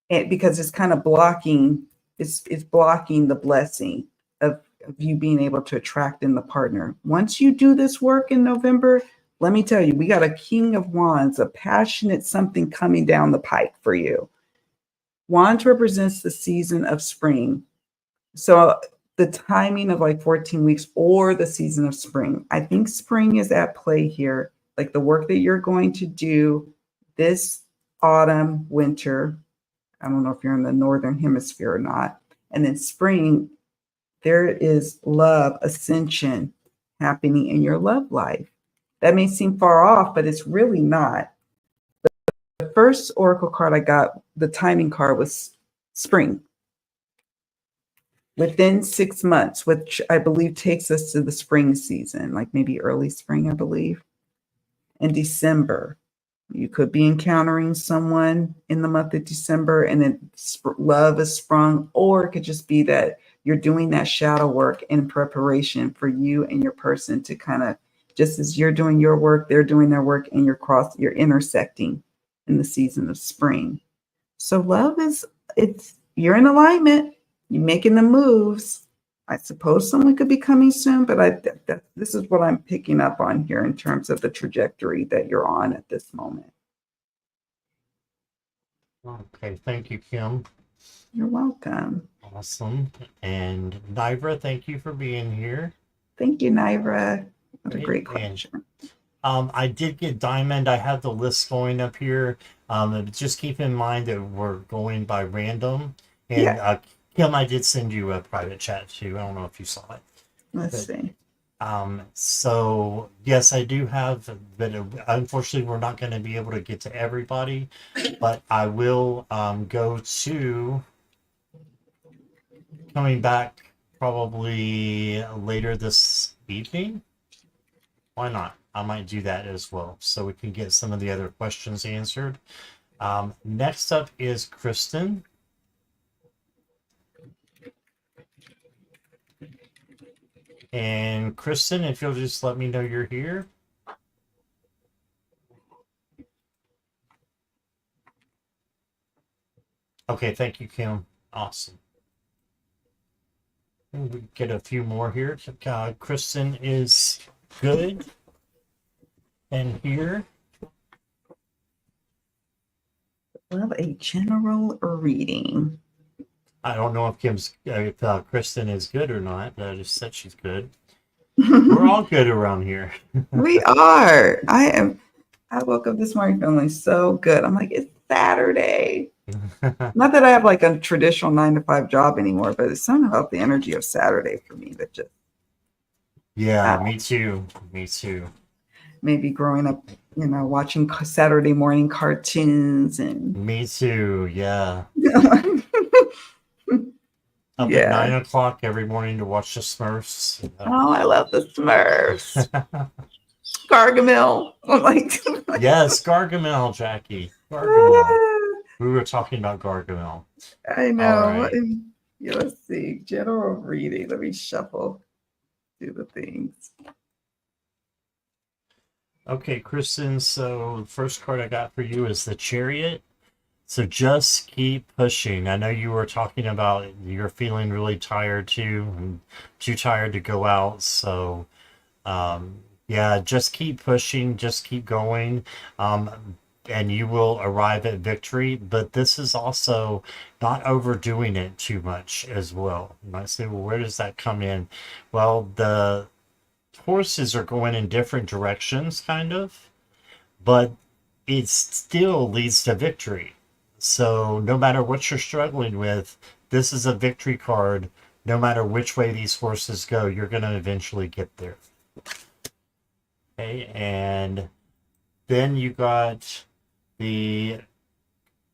And because it's kind of blocking, it's blocking the blessing of you being able to attract in the partner. Once you do this work in November, let me tell you, we got a King of Wands, a passionate something coming down the pike for you. Wands represents the season of spring. So the timing of like 14 weeks or the season of spring. I think spring is at play here. Like the work that you're going to do, this autumn, winter, I don't know if you're in the northern hemisphere or not, and then spring, there is love ascension happening in your love life. That may seem far off, but it's really not. The first oracle card I got, the timing card, was spring. Within 6 months, which I believe takes us to the spring season, like maybe early spring, I believe. In December, you could be encountering someone in the month of December and then love is sprung, or it could just be that you're doing that shadow work in preparation for you and your person to kind of, just as you're doing your work, they're doing their work, and you're intersecting in the season of spring. So love is, you're in alignment, you're making the moves. I suppose someone could be coming soon, but this is what I'm picking up on here in terms of the trajectory that you're on at this moment. Okay, thank you, Kim. You're welcome. Awesome. And Nivra, thank you for being here. Thank you, Nivra. What a great question. I did get Diamond. I have the list going up here. Just keep in mind that we're going by random. And Kim, I did send you a private chat too. I don't know if you saw it. Let's see. So yes, I do have, but unfortunately we're not going to be able to get to everybody, but I will go to coming back probably later this evening. Why not? I might do that as well, so we can get some of the other questions answered. Next up is Kristen. And Kristen, if you'll just let me know you're here. Okay, thank you, Kim. Awesome. And we get a few more here. Kristen is good and here. Love a general reading. I don't know if Kristen is good or not, but I just said she's good. We're all good around here. We are. I woke up this morning feeling so good. I'm like, it's Saturday. Not that I have like a traditional 9-to-5 job anymore, but it's something about the energy of Saturday for me that just. Yeah, me too. Me too. Maybe growing up, watching Saturday morning cartoons and. Me too. Yeah. Up at 9 o'clock every morning to watch the Smurfs. Oh, I love the Smurfs. Gargamel. Yes, Gargamel, Jackie. Gargamel. We were talking about Gargamel. I know. Right. Yeah, let's see. General reading. Let me shuffle through the things. Okay, Kristen. So the first card I got for you is the Chariot. So just keep pushing. I know you were talking about you're feeling really tired too, and too tired to go out. So yeah, just keep pushing, just keep going. And you will arrive at victory. But this is also not overdoing it too much as well. You might say, well, where does that come in? Well, the horses are going in different directions, kind of, but it still leads to victory. So no matter what you're struggling with, this is a victory card. No matter which way these horses go, you're going to eventually get there. Okay, and then you got the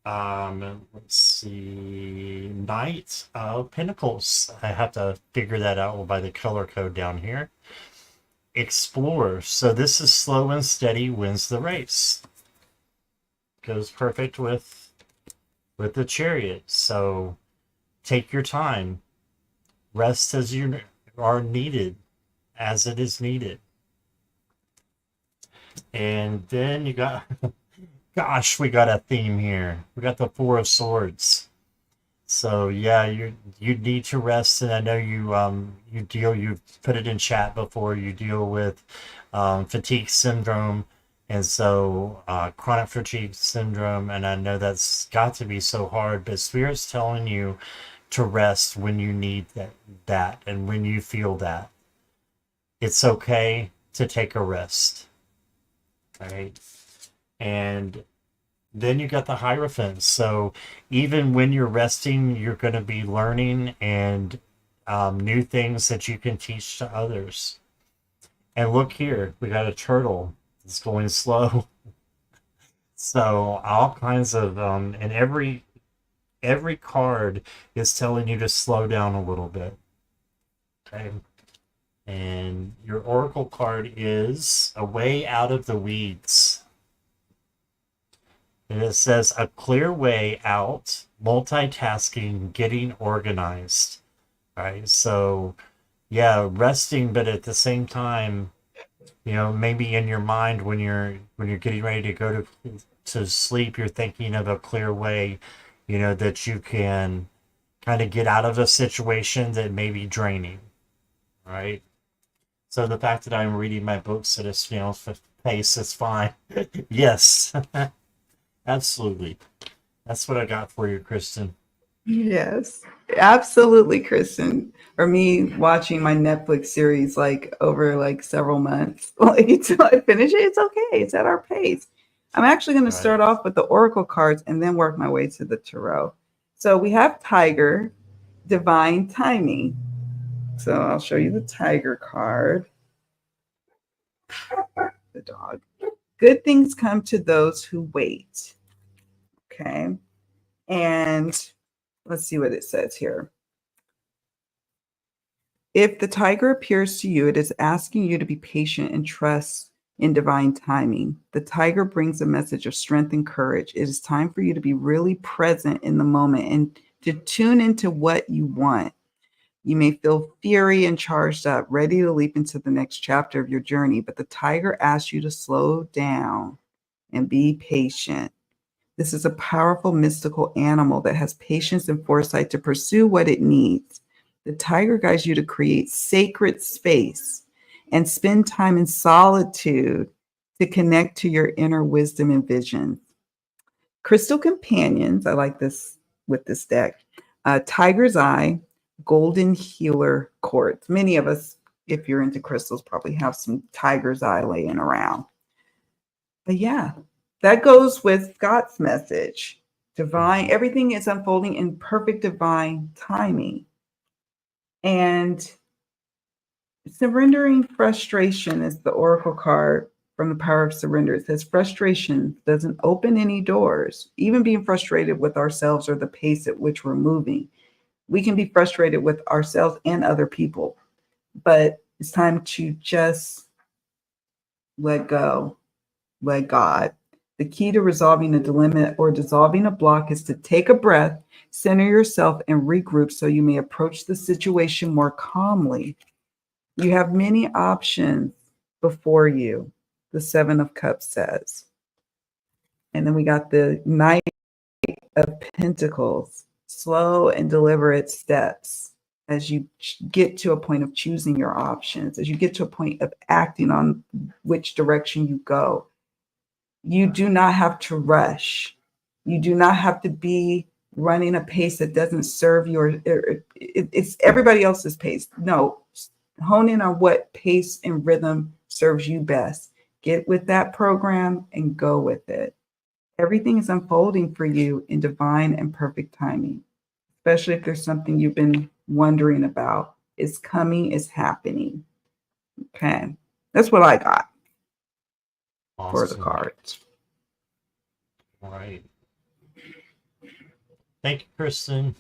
let's see, Knight of Pentacles. I have to figure that out by the color code down here. Explorer. So this is slow and steady wins the race. Goes perfect with the Chariot. So take your time. Rest as you are needed, as it is needed. And then you got, gosh, we got a theme here. We got the Four of Swords. So yeah, you need to rest, and I know you've put it in chat before. You deal with fatigue syndrome, and so chronic fatigue syndrome, and I know that's got to be so hard. But Spirit's telling you to rest when you need that, and when you feel that. It's okay to take a rest. All right, and then you got the Hierophant. So even when you're resting, you're going to be learning and new things that you can teach to others. And look here, we got a turtle. It's going slow. So all kinds of and every card is telling you to slow down a little bit. Okay. And your oracle card is a way out of the weeds. And it says a clear way out, multitasking, getting organized. Right. So yeah, resting, but at the same time, maybe in your mind when you're getting ready to go to sleep, you're thinking of a clear way, that you can kind of get out of a situation that may be draining, right? So the fact that I'm reading my books at a snail's pace is fine. Yes, absolutely. That's what I got for you, Kristen. Yes, absolutely, Kristen. For me, watching my Netflix series like over like several months, like until I finish it, it's okay. It's at our pace. I'm actually going to Right. start off with the Oracle cards and then work my way to the Tarot. So we have Tiger, Divine Timing. So I'll show you the Tiger card, the dog. Good things come to those who wait. Okay. And let's see what it says here. If the tiger appears to you, it is asking you to be patient and trust in divine timing. The tiger brings a message of strength and courage. It is time for you to be really present in the moment and to tune into what you want. You may feel fury and charged up, ready to leap into the next chapter of your journey, but the tiger asks you to slow down and be patient. This is a powerful mystical animal that has patience and foresight to pursue what it needs. The tiger guides you to create sacred space and spend time in solitude to connect to your inner wisdom and vision. Crystal companions, I like this with this deck. Tiger's Eye, Golden Healer Quartz. Many of us, if you're into crystals, probably have some Tiger's Eye laying around. But yeah, that goes with God's message. Divine, everything is unfolding in perfect divine timing. And surrendering frustration is the oracle card from the power of surrender. It says frustration doesn't open any doors, even being frustrated with ourselves or the pace at which we're moving. We can be frustrated with ourselves and other people, but it's time to just let go, let God. The key to resolving a dilemma or dissolving a block is to take a breath, center yourself, and regroup so you may approach the situation more calmly. You have many options before you, the Seven of Cups says. And then we got the Knight of Pentacles, slow and deliberate steps as you get to a point of choosing your options, as you get to a point of acting on which direction you go. You do not have to rush. You do not have to be running a pace that doesn't serve your, it's everybody else's pace. No, hone in on what pace and rhythm serves you best. Get with that program and go with it. Everything is unfolding for you in divine and perfect timing, especially if there's something you've been wondering about. It's coming, it's happening. Okay. That's what I got for the Awesome. cards. All right. Thank you, Kristen.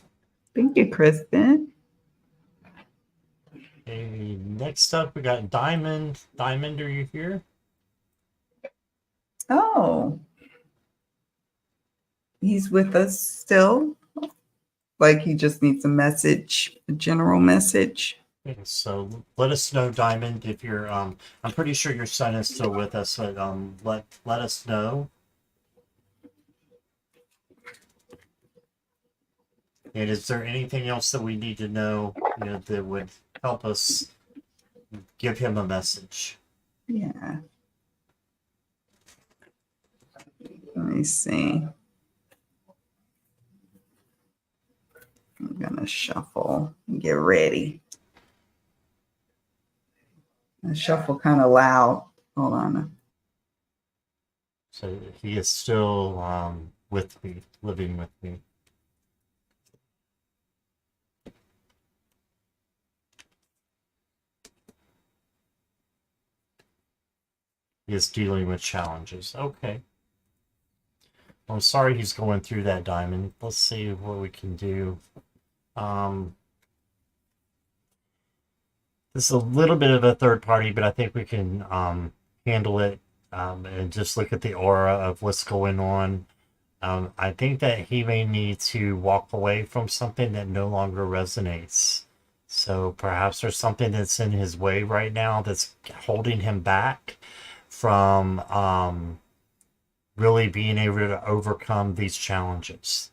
Thank you, Kristen. Okay, next up, we got Diamond. Diamond, are you here? Oh, he's with us still? Like he just needs a message, a general message? Okay, so let us know, Diamond, if you're I'm pretty sure your son is still with us, but let us know. And is there anything else that we need to know, that would help us give him a message? Yeah. Let me see. I'm gonna shuffle and get ready. I shuffle kind of loud. Hold on. So he is still with me, living with me. He is dealing with challenges. Okay. I'm sorry he's going through that, Diamond. Let's see what we can do. Um, this is a little bit of a third party, but I think we can handle it and just look at the aura of what's going on. I think that he may need to walk away from something that no longer resonates. So perhaps there's something that's in his way right now that's holding him back from really being able to overcome these challenges.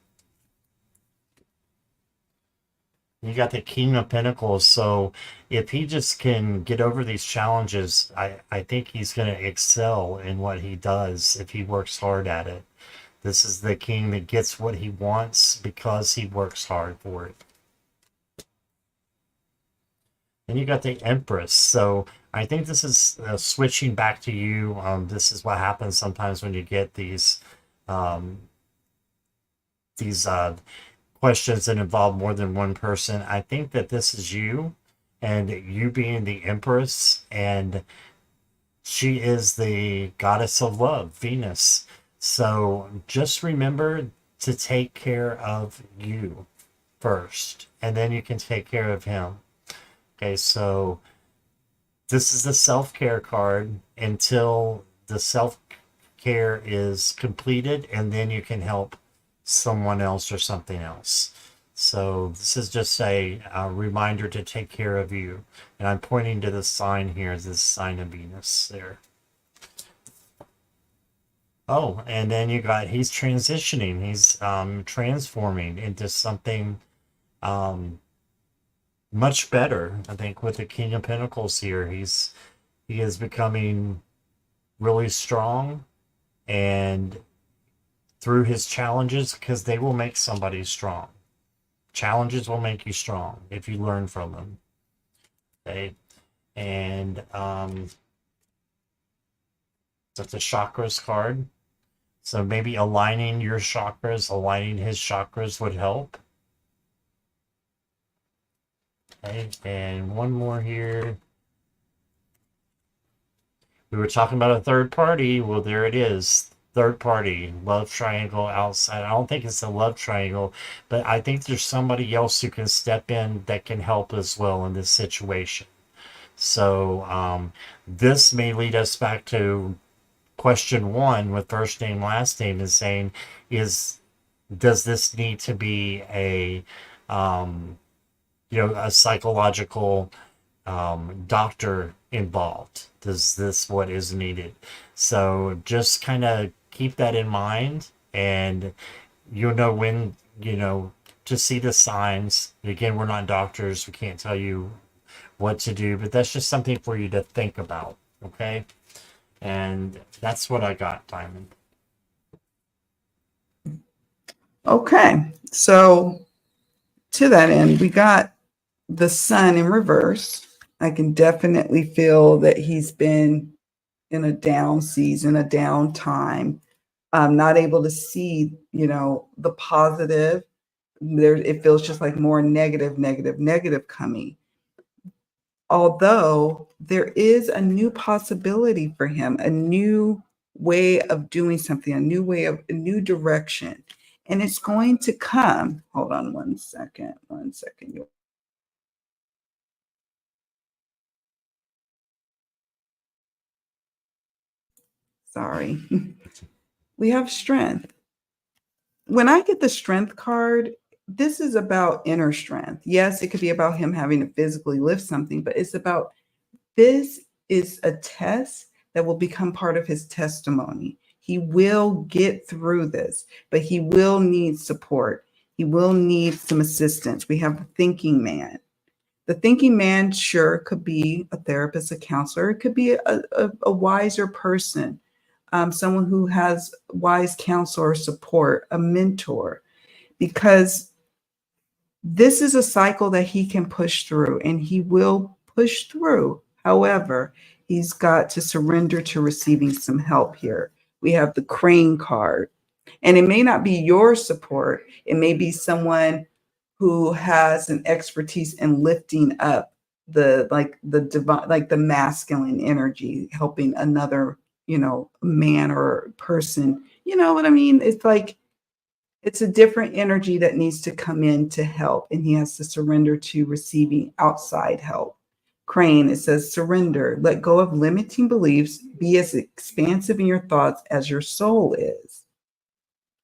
You got the King of Pentacles, so if he just can get over these challenges, I think he's going to excel in what he does if he works hard at it. This is the king that gets what he wants because he works hard for it. And you got the Empress, so I think this is switching back to you. This is what happens sometimes when you get these questions that involve more than one person. I think that this is you, and you being the Empress, and she is the goddess of love, Venus. So just remember to take care of you first, and then you can take care of him. Okay, so this is the self-care card until the self-care is completed, and then you can help someone else or something else. So this is just a reminder to take care of you. And I'm pointing to the sign here, this sign of Venus there. Oh, and then you got, he's transitioning. He's transforming into something much better. I think with the King of Pentacles here, he is becoming really strong, and through his challenges, because they will make somebody strong. Challenges will make you strong if you learn from them. Okay, and that's a chakras card. So maybe aligning your chakras, aligning his chakras would help. Okay, and one more here. We were talking about a third party. Well, there it is. Third party, love triangle outside. I don't think it's a love triangle, but I think there's somebody else who can step in that can help as well in this situation. So this may lead us back to question one with first name, last name, is saying, does this need to be a a psychological doctor involved? Does this what is needed? So just kind of keep that in mind, and you'll know when, to see the signs. Again, we're not doctors. We can't tell you what to do, but that's just something for you to think about. Okay. And that's what I got, Diamond. Okay. So to that end, we got the Sun in reverse. I can definitely feel that he's been in a down season, a down time. I'm not able to see, the positive. It feels just like more negative coming. Although there is a new possibility for him, a new way of doing something, a new direction. And it's going to come. Hold on one second. Sorry. We have strength. When I get the strength card, this is about inner strength. Yes, it could be about him having to physically lift something, but it's about, this is a test that will become part of his testimony. He will get through this, but he will need support. He will need some assistance. We have the thinking man. The thinking man sure could be a therapist, a counselor. It could be a wiser person, someone who has wise counsel or support, a mentor, because this is a cycle that he can push through, and he will push through. However, he's got to surrender to receiving some help here We have the Crane card. And it may not be your support, it may be someone who has an expertise in lifting up the divine, like the masculine energy, helping another, man or person. You know what I mean? It's like it's a different energy that needs to come in to help, and he has to surrender to receiving outside help. Crane, it says surrender, let go of limiting beliefs, be as expansive in your thoughts as your soul is.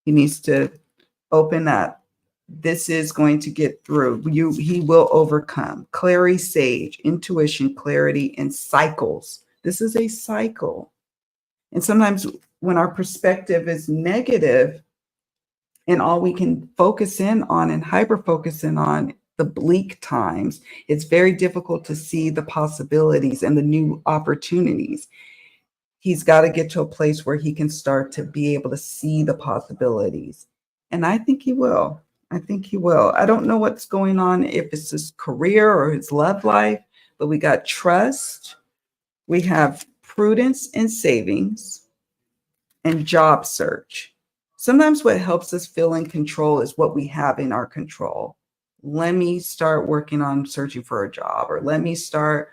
He needs to open up. This is going to get through. He will overcome. Clary Sage, intuition, clarity, and cycles. This is a cycle. And sometimes when our perspective is negative and all we can focus in on and hyper focus in on the bleak times, it's very difficult to see the possibilities and the new opportunities. He's got to get to a place where he can start to be able to see the possibilities. And I think he will. I think he will. I don't know what's going on, if it's his career or his love life, but we got trust. We have prudence and savings and job search. Sometimes what helps us feel in control is what we have in our control. Let me start working on searching for a job, or let me start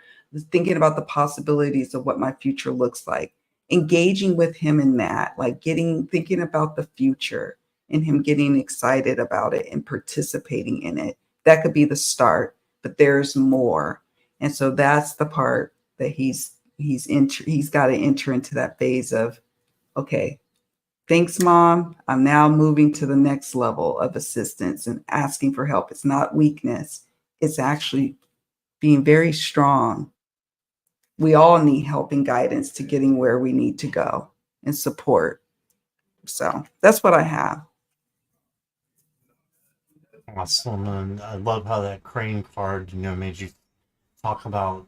thinking about the possibilities of what my future looks like. Engaging with him in that, like thinking about the future and him getting excited about it and participating in it. That could be the start, but there's more. And so that's the part that he's got to enter into that phase of, okay, thanks, Mom. I'm now moving to the next level of assistance and asking for help. It's not weakness. It's actually being very strong. We all need help and guidance to getting where we need to go, and support. So that's what I have. Awesome. And I love how that Crane card, made you talk about,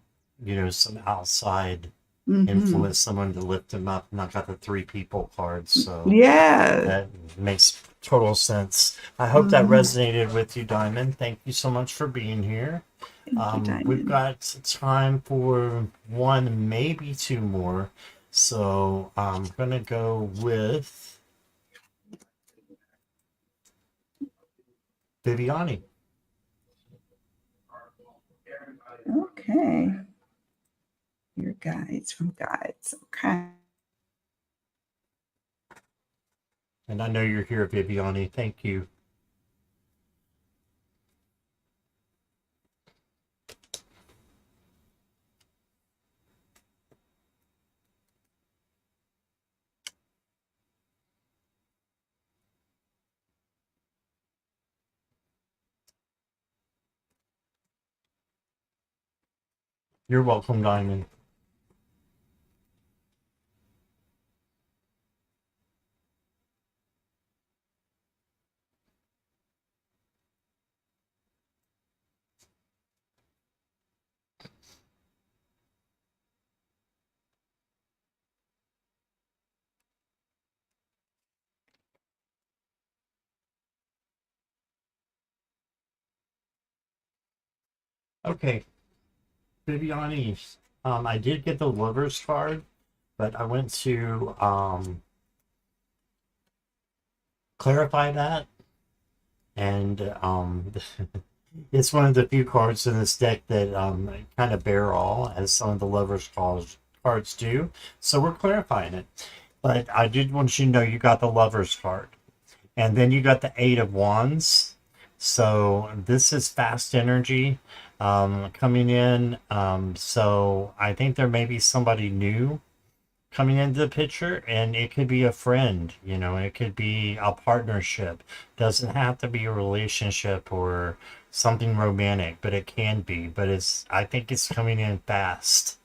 some outside influence, someone to lift him up. And I got the three people card. So Yeah. that makes total sense. I hope that resonated with you, Diamond. Thank you so much for being here. We've got time for one, maybe two more. So I'm going to go with Viviani. Okay. Your guides from guides. Okay. And I know you're here, Viviani. Thank you. You're welcome, Diamond. Okay, Viviani. I did get the Lover's card, but I went to clarify that, and it's one of the few cards in this deck that kind of bear all, as some of the Lover's cards do. So we're clarifying it. But I did want you to know you got the Lover's card, and then you got the Eight of Wands. So this is fast energy coming in. So I think there may be somebody new coming into the picture, and it could be a friend, it could be a partnership. Doesn't have to be a relationship or something romantic, but it can be. But I think it's coming in fast.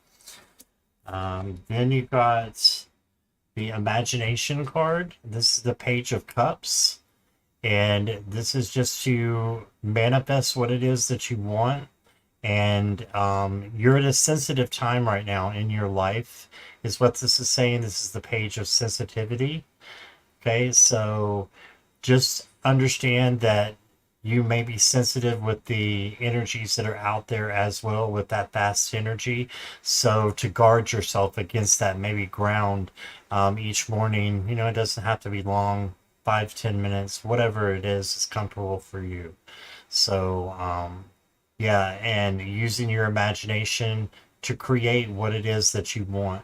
Then you got the Imagination card. This is the Page of Cups. And this is just to manifest what it is that you want. And you're at a sensitive time right now in your life, is what this is saying. This is the Page of Sensitivity. Okay, so just understand that you may be sensitive with the energies that are out there as well with that fast energy. So to guard yourself against that, maybe ground each morning. It doesn't have to be long, 5-10 minutes, whatever it is comfortable for you. So yeah, and using your imagination to create what it is that you want.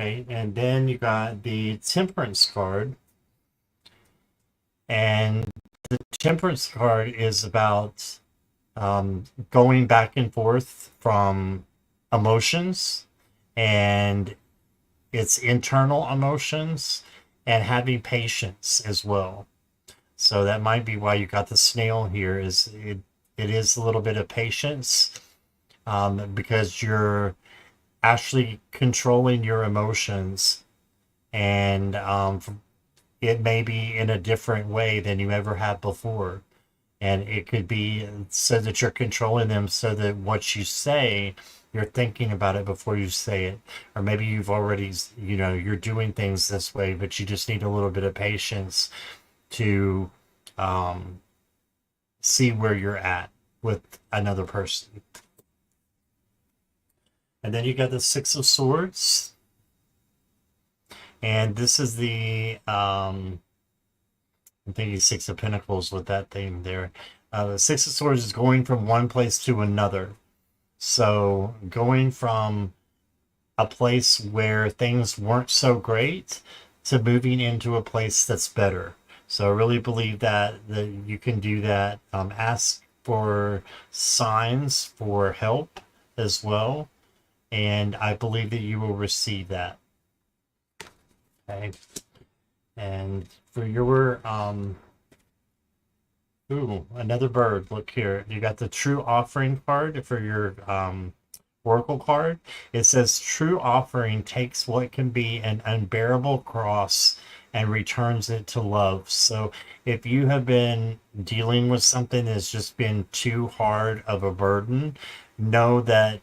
Okay, and then you got the Temperance card. And the Temperance card is about going back and forth from emotions, and it's internal emotions, and having patience as well. So that might be why you got the snail here. It is a little bit of patience, because you're actually controlling your emotions, and it may be in a different way than you ever have before. And it could be so that you're controlling them, so that what you say, you're thinking about it before you say it. Or maybe you've already, you're doing things this way, but you just need a little bit of patience to um, see where you're at with another person. And then you got the Six of Swords. And this is the I'm thinking Six of Pentacles with that theme there. The Six of Swords is going from one place to another. So going from a place where things weren't so great to moving into a place that's better. So I really believe that you can do that. Ask for signs for help as well. And I believe that you will receive that. Okay. And for your another bird. Look here. You got the True Offering card for your Oracle card. It says true offering takes what can be an unbearable cross and returns it to love. So if you have been dealing with something that's just been too hard of a burden, know that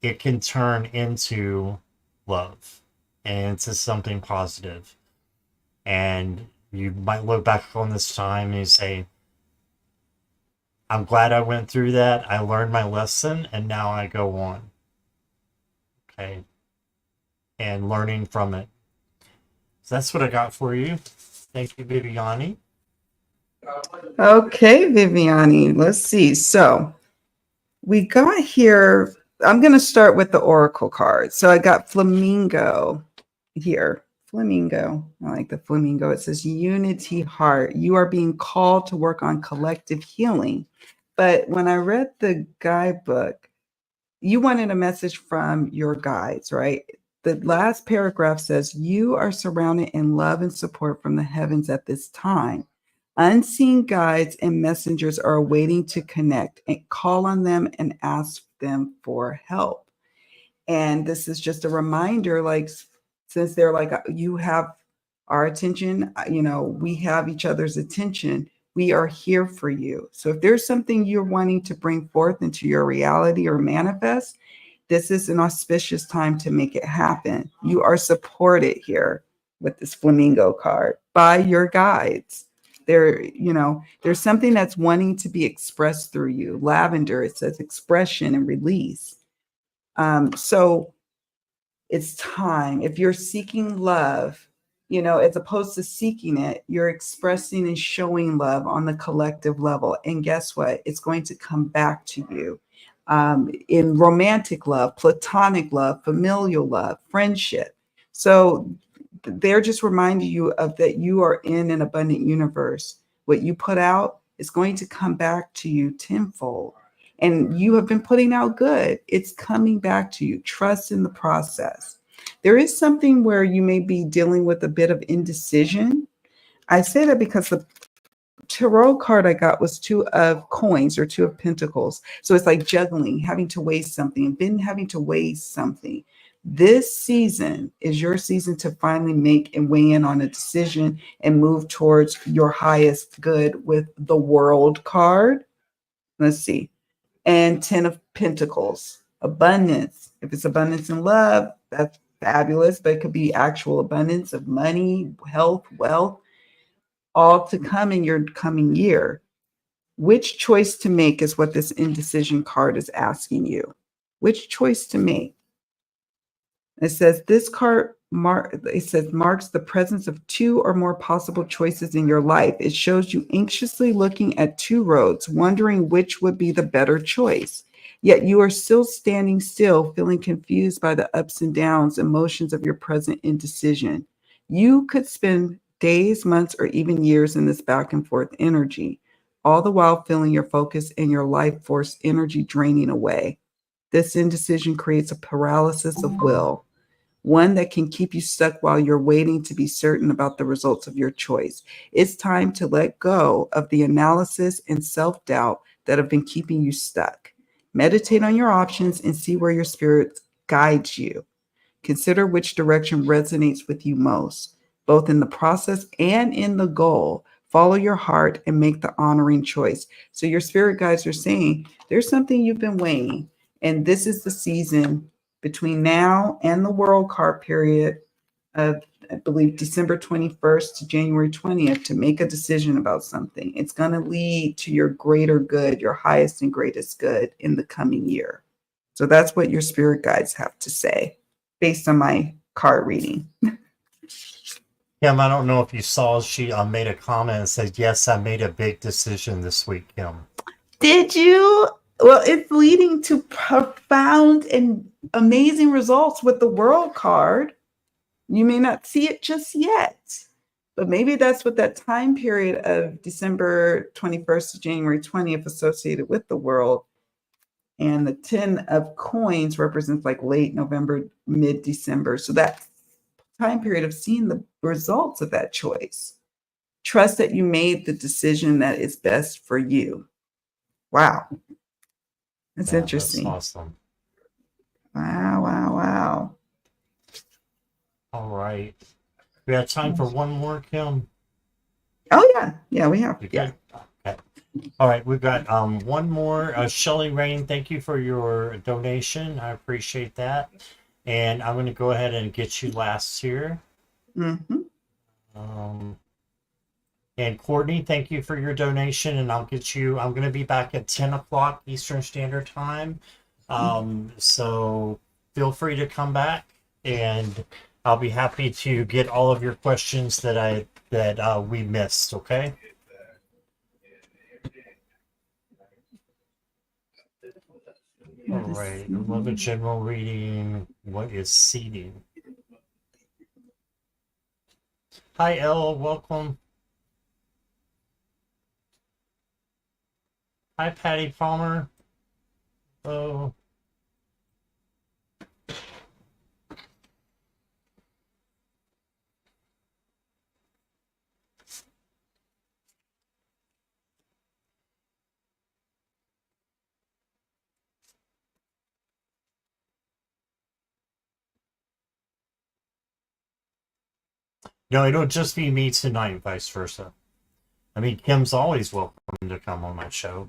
it can turn into love and into something positive. And you might look back on this time and you say, I'm glad I went through that. I learned my lesson and now I go on. Okay. And learning from it. So that's what I got for you. Thank you, Viviani. Okay, Viviani, let's see. So we got here, I'm going to start with the Oracle card. So I got Flamingo here. Flamingo. I like the flamingo. It says Unity Heart. You are being called to work on collective healing. But when I read the guidebook, you wanted a message from your guides, right? The last paragraph says, you are surrounded in love and support from the heavens at this time. Unseen guides and messengers are waiting to connect, and call on them and ask them for help. And this is just a reminder, like, since they're like, you have our attention, we have each other's attention. We are here for you. So if there's something you're wanting to bring forth into your reality or manifest, this is an auspicious time to make it happen. You are supported here with this flamingo card by your guides. There's something that's wanting to be expressed through you. Lavender, it says expression and release. So it's time. If you're seeking love, as opposed to seeking it, you're expressing and showing love on the collective level. And guess what? It's going to come back to you in romantic love, platonic love, familial love, friendship. So they're just reminding you of that you are in an abundant universe. What you put out is going to come back to you tenfold. And you have been putting out good. It's coming back to you. Trust in the process. There is something where you may be dealing with a bit of indecision. I say that because the tarot card I got was Two of Coins or Two of Pentacles. So it's like juggling, having to weigh something, having to weigh something. This season is your season to finally make and weigh in on a decision and move towards your highest good with the World card. Let's see. And 10 of Pentacles, abundance. If it's abundance in love, that's fabulous, but it could be actual abundance of money, health, wealth. all to come in your coming year. Which choice to make is what this indecision card is asking you. Which choice to make? It says this card marks the presence of two or more possible choices in your life. It shows you anxiously looking at two roads, wondering which would be the better choice. Yet you are still standing still, feeling confused by the ups and downs, emotions of your present indecision. You could spend days, months, or even years in this back and forth energy, all the while feeling your focus and your life force energy draining away. This indecision creates a paralysis of will, one that can keep you stuck while you're waiting to be certain about the results of your choice. It's time to let go of the analysis and self-doubt that have been keeping you stuck. Meditate on your options and see where your spirit guides you. Consider which direction resonates with you most, both in the process and in the goal. Follow your heart and make the honoring choice. So your spirit guides are saying there's something you've been weighing, and this is the season between now and the world card period of, I believe, December 21st to January 20th to make a decision about something. It's going to lead to your greater good, your highest and greatest good in the coming year. So that's what your spirit guides have to say based on my card reading. Kim, I don't know if you saw, she made a comment and said, yes, I made a big decision this week, Kim. Did you? Well, it's leading to profound and amazing results with the world card. You may not see it just yet, but maybe that's what that time period of December 21st to January 20th associated with the world. And the 10 of coins represents like late November, mid-December. So that time period of seeing the results of that choice. Trust that you made the decision that is best for you. Wow. That's interesting. That's awesome. Wow. All right. We have time for one more, Kim? Oh, yeah. Yeah, we have. Yeah. Okay. All right. We've got one more. Shelly Rain, thank you for your donation. I appreciate that. And I'm going to go ahead and get you last here. Mm-hmm. And Courtney, thank you for your donation. And I'm going to be back at 10 o'clock Eastern Standard Time. So feel free to come back, and I'll be happy to get all of your questions that we missed. Okay. All right. I love a general reading. What is seeding? Hi, Elle. Welcome. Hi, Patty Palmer. Hello. No, it'll just be me tonight, vice versa. I mean, Kim's always welcome to come on my show.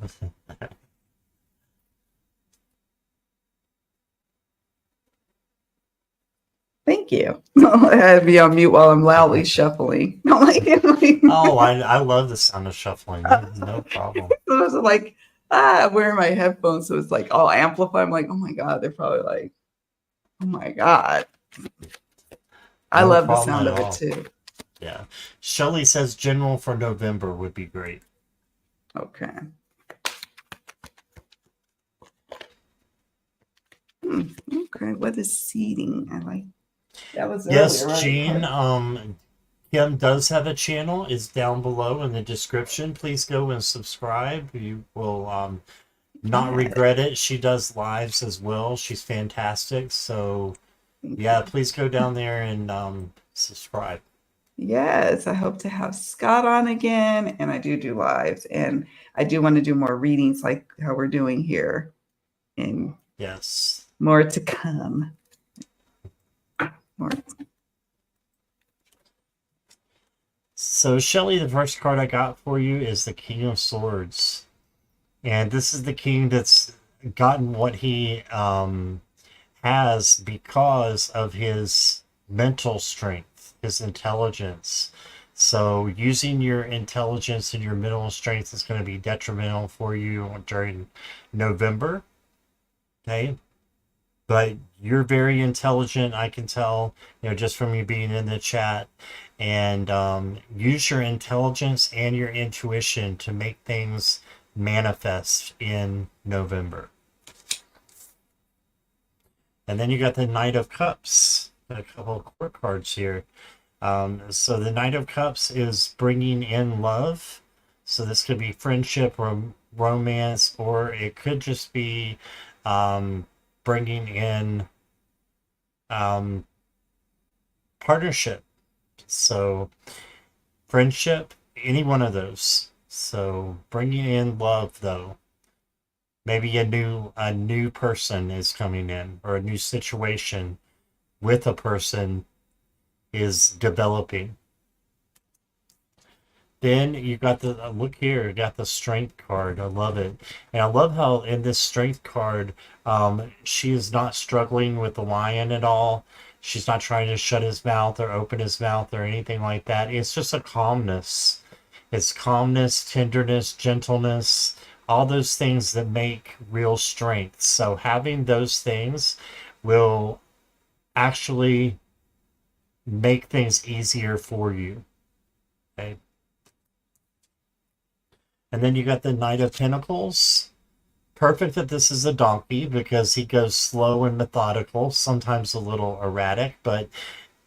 Thank you. I had to be on mute while I'm loudly shuffling. Oh, I love the sound of shuffling. No problem. So it was like, I'm wearing my headphones, so it's like all amplified. I'm like, oh my God, they're probably like, oh my God. I No love the problem sound at of it all. too. Yeah. Shelly says general for November would be great. Okay. Okay. What is seeding? I like that was Yes, earlier, right? Jean. Kim does have a channel. It's down below in the description. Please go and subscribe. You will not regret it. She does lives as well. She's fantastic. So yeah, please go down there and subscribe. Yes, I hope to have Scott on again, and I do lives, and I do want to do more readings like how we're doing here, and yes, more to come. More. So Shelly, the first card I got for you is the King of Swords, and this is the king that's gotten what he has because of his mental strength, his intelligence. So using your intelligence and your mental strength is going to be detrimental for you during November. Okay. But you're very intelligent, I can tell, just from you being in the chat. And use your intelligence and your intuition to make things manifest in November. And then you got the Knight of Cups. Got a couple of court cards here. So the Knight of Cups is bringing in love. So this could be friendship or romance, or it could just be bringing in partnership. So friendship, any one of those. So bringing in love, though. Maybe a new person is coming in, or a new situation with a person is developing. Then you got the look here, you got the strength card. I love it. And I love how in this strength card, she is not struggling with the lion at all. She's not trying to shut his mouth or open his mouth or anything like that. It's just a calmness. It's calmness, tenderness, gentleness, all those things that make real strength. So having those things will actually make things easier for you. Okay. And then you got the Knight of Pentacles. Perfect that this is a donkey because he goes slow and methodical, sometimes a little erratic, but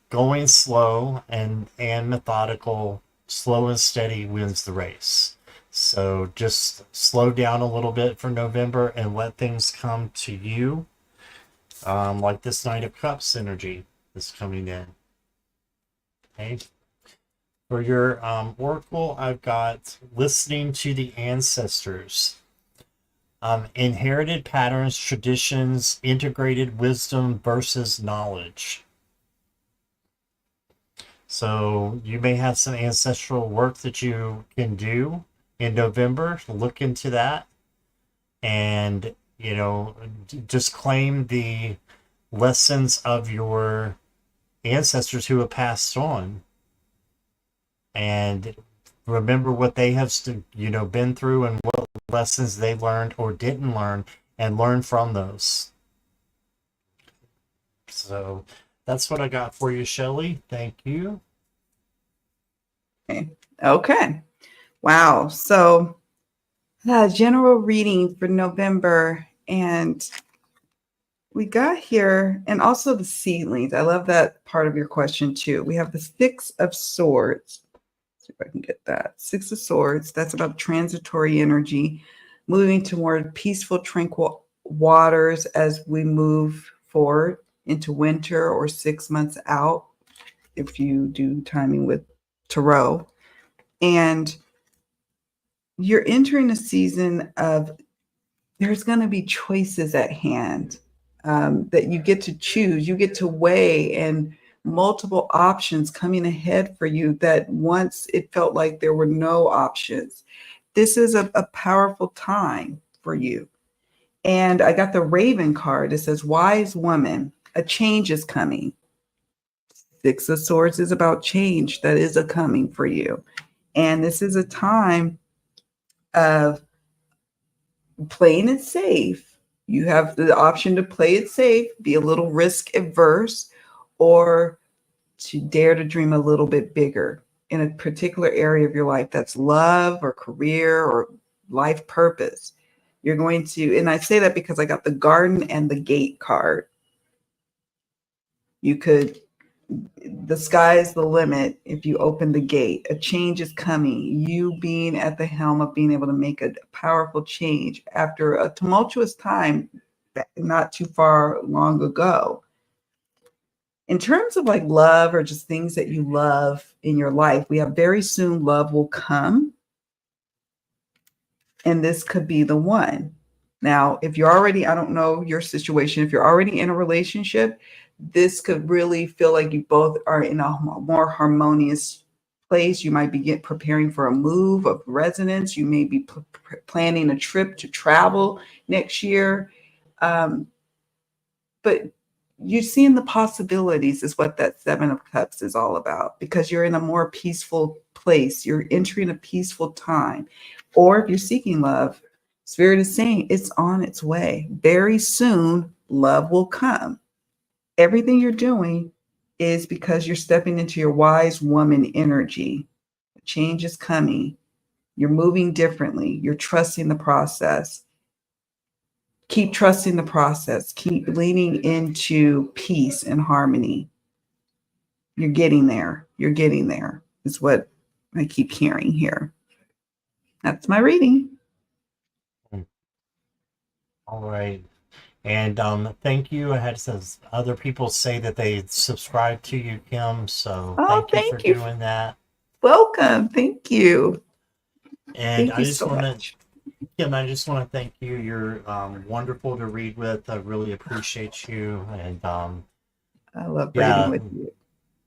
going slow and methodical, slow and steady wins the race. So just slow down a little bit for November and let things come to you. Like this Knight of Cups energy is coming in. Okay. For your oracle, I've got listening to the ancestors. Inherited patterns, traditions, integrated wisdom versus knowledge. So you may have some ancestral work that you can do in November. Look into that. And, just claim the lessons of your ancestors who have passed on. And remember what they have been through and what lessons they learned or didn't learn, and learn from those. So that's what I got for you, Shelley. Thank you. Okay. Wow. So general reading for November, and we got here, and also the seedlings. I love that part of your question too. We have the Six of Swords. See if I can get that. Six of Swords. That's about transitory energy, moving toward peaceful, tranquil waters as we move forward into winter or 6 months out, if you do timing with tarot. And you're entering a season of, there's going to be choices at hand that you get to choose. You get to weigh, and multiple options coming ahead for you that once it felt like there were no options. This is a powerful time for you. And I got the Raven card. It says, wise woman, a change is coming. Six of Swords is about change that is a coming for you. And this is a time of playing it safe. You have the option to play it safe, be a little risk averse, or to dare to dream a little bit bigger in a particular area of your life. That's love or career or life purpose. You're going to, and I say that because I got the Garden and the Gate card. You could, the sky is the limit if you open the gate. A change is coming. You being at the helm of being able to make a powerful change after a tumultuous time not too far long ago. In terms of like love or just things that you love in your life, we have very soon love will come. And this could be the one. Now, if you're already, I don't know your situation, if you're already in a relationship, this could really feel like you both are in a more harmonious place. You might be preparing for a move of residence. You may be planning a trip to travel next year. But you're seeing the possibilities is what that Seven of Cups is all about, because you're in a more peaceful place. You're entering a peaceful time. Or if you're seeking love, Spirit is saying it's on its way. Very soon, love will come. Everything you're doing is because you're stepping into your wise woman energy. Change is coming. You're moving differently. You're trusting the process. Keep trusting the process. Keep leaning into peace and harmony. You're getting there. You're getting there, is what I keep hearing here. That's my reading. All right. And thank you. I had some other people say that they subscribe to you, Kim. So Oh, thank you for thank you. doing that. Welcome. Thank you. And Thank I you just so want to, much. Kim, I just want to thank you. You're wonderful to read with. I really appreciate you. And I love reading yeah, with you.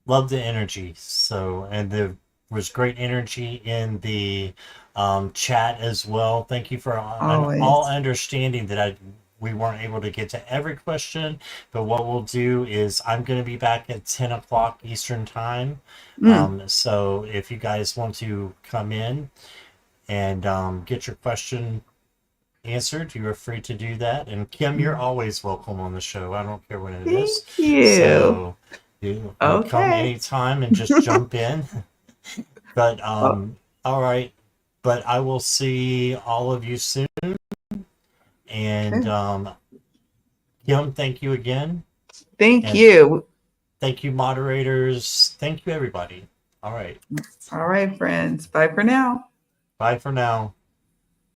love the energy. So, and there was great energy in the chat as well. Thank you for all Always. understanding that we weren't able to get to every question, but what we'll do is I'm going to be back at 10 o'clock Eastern time. Mm. So if you guys want to come in and get your question answered, you are free to do that. And Kim, you're always welcome on the show. I don't care when it is. Thank you. So you come Okay. anytime and just jump in. But Well, all right. But I will see all of you soon. And okay. Kim, thank you again. Thank And you. thank you, moderators. Thank you, everybody. All right. All right, friends. Bye for now. Bye for now.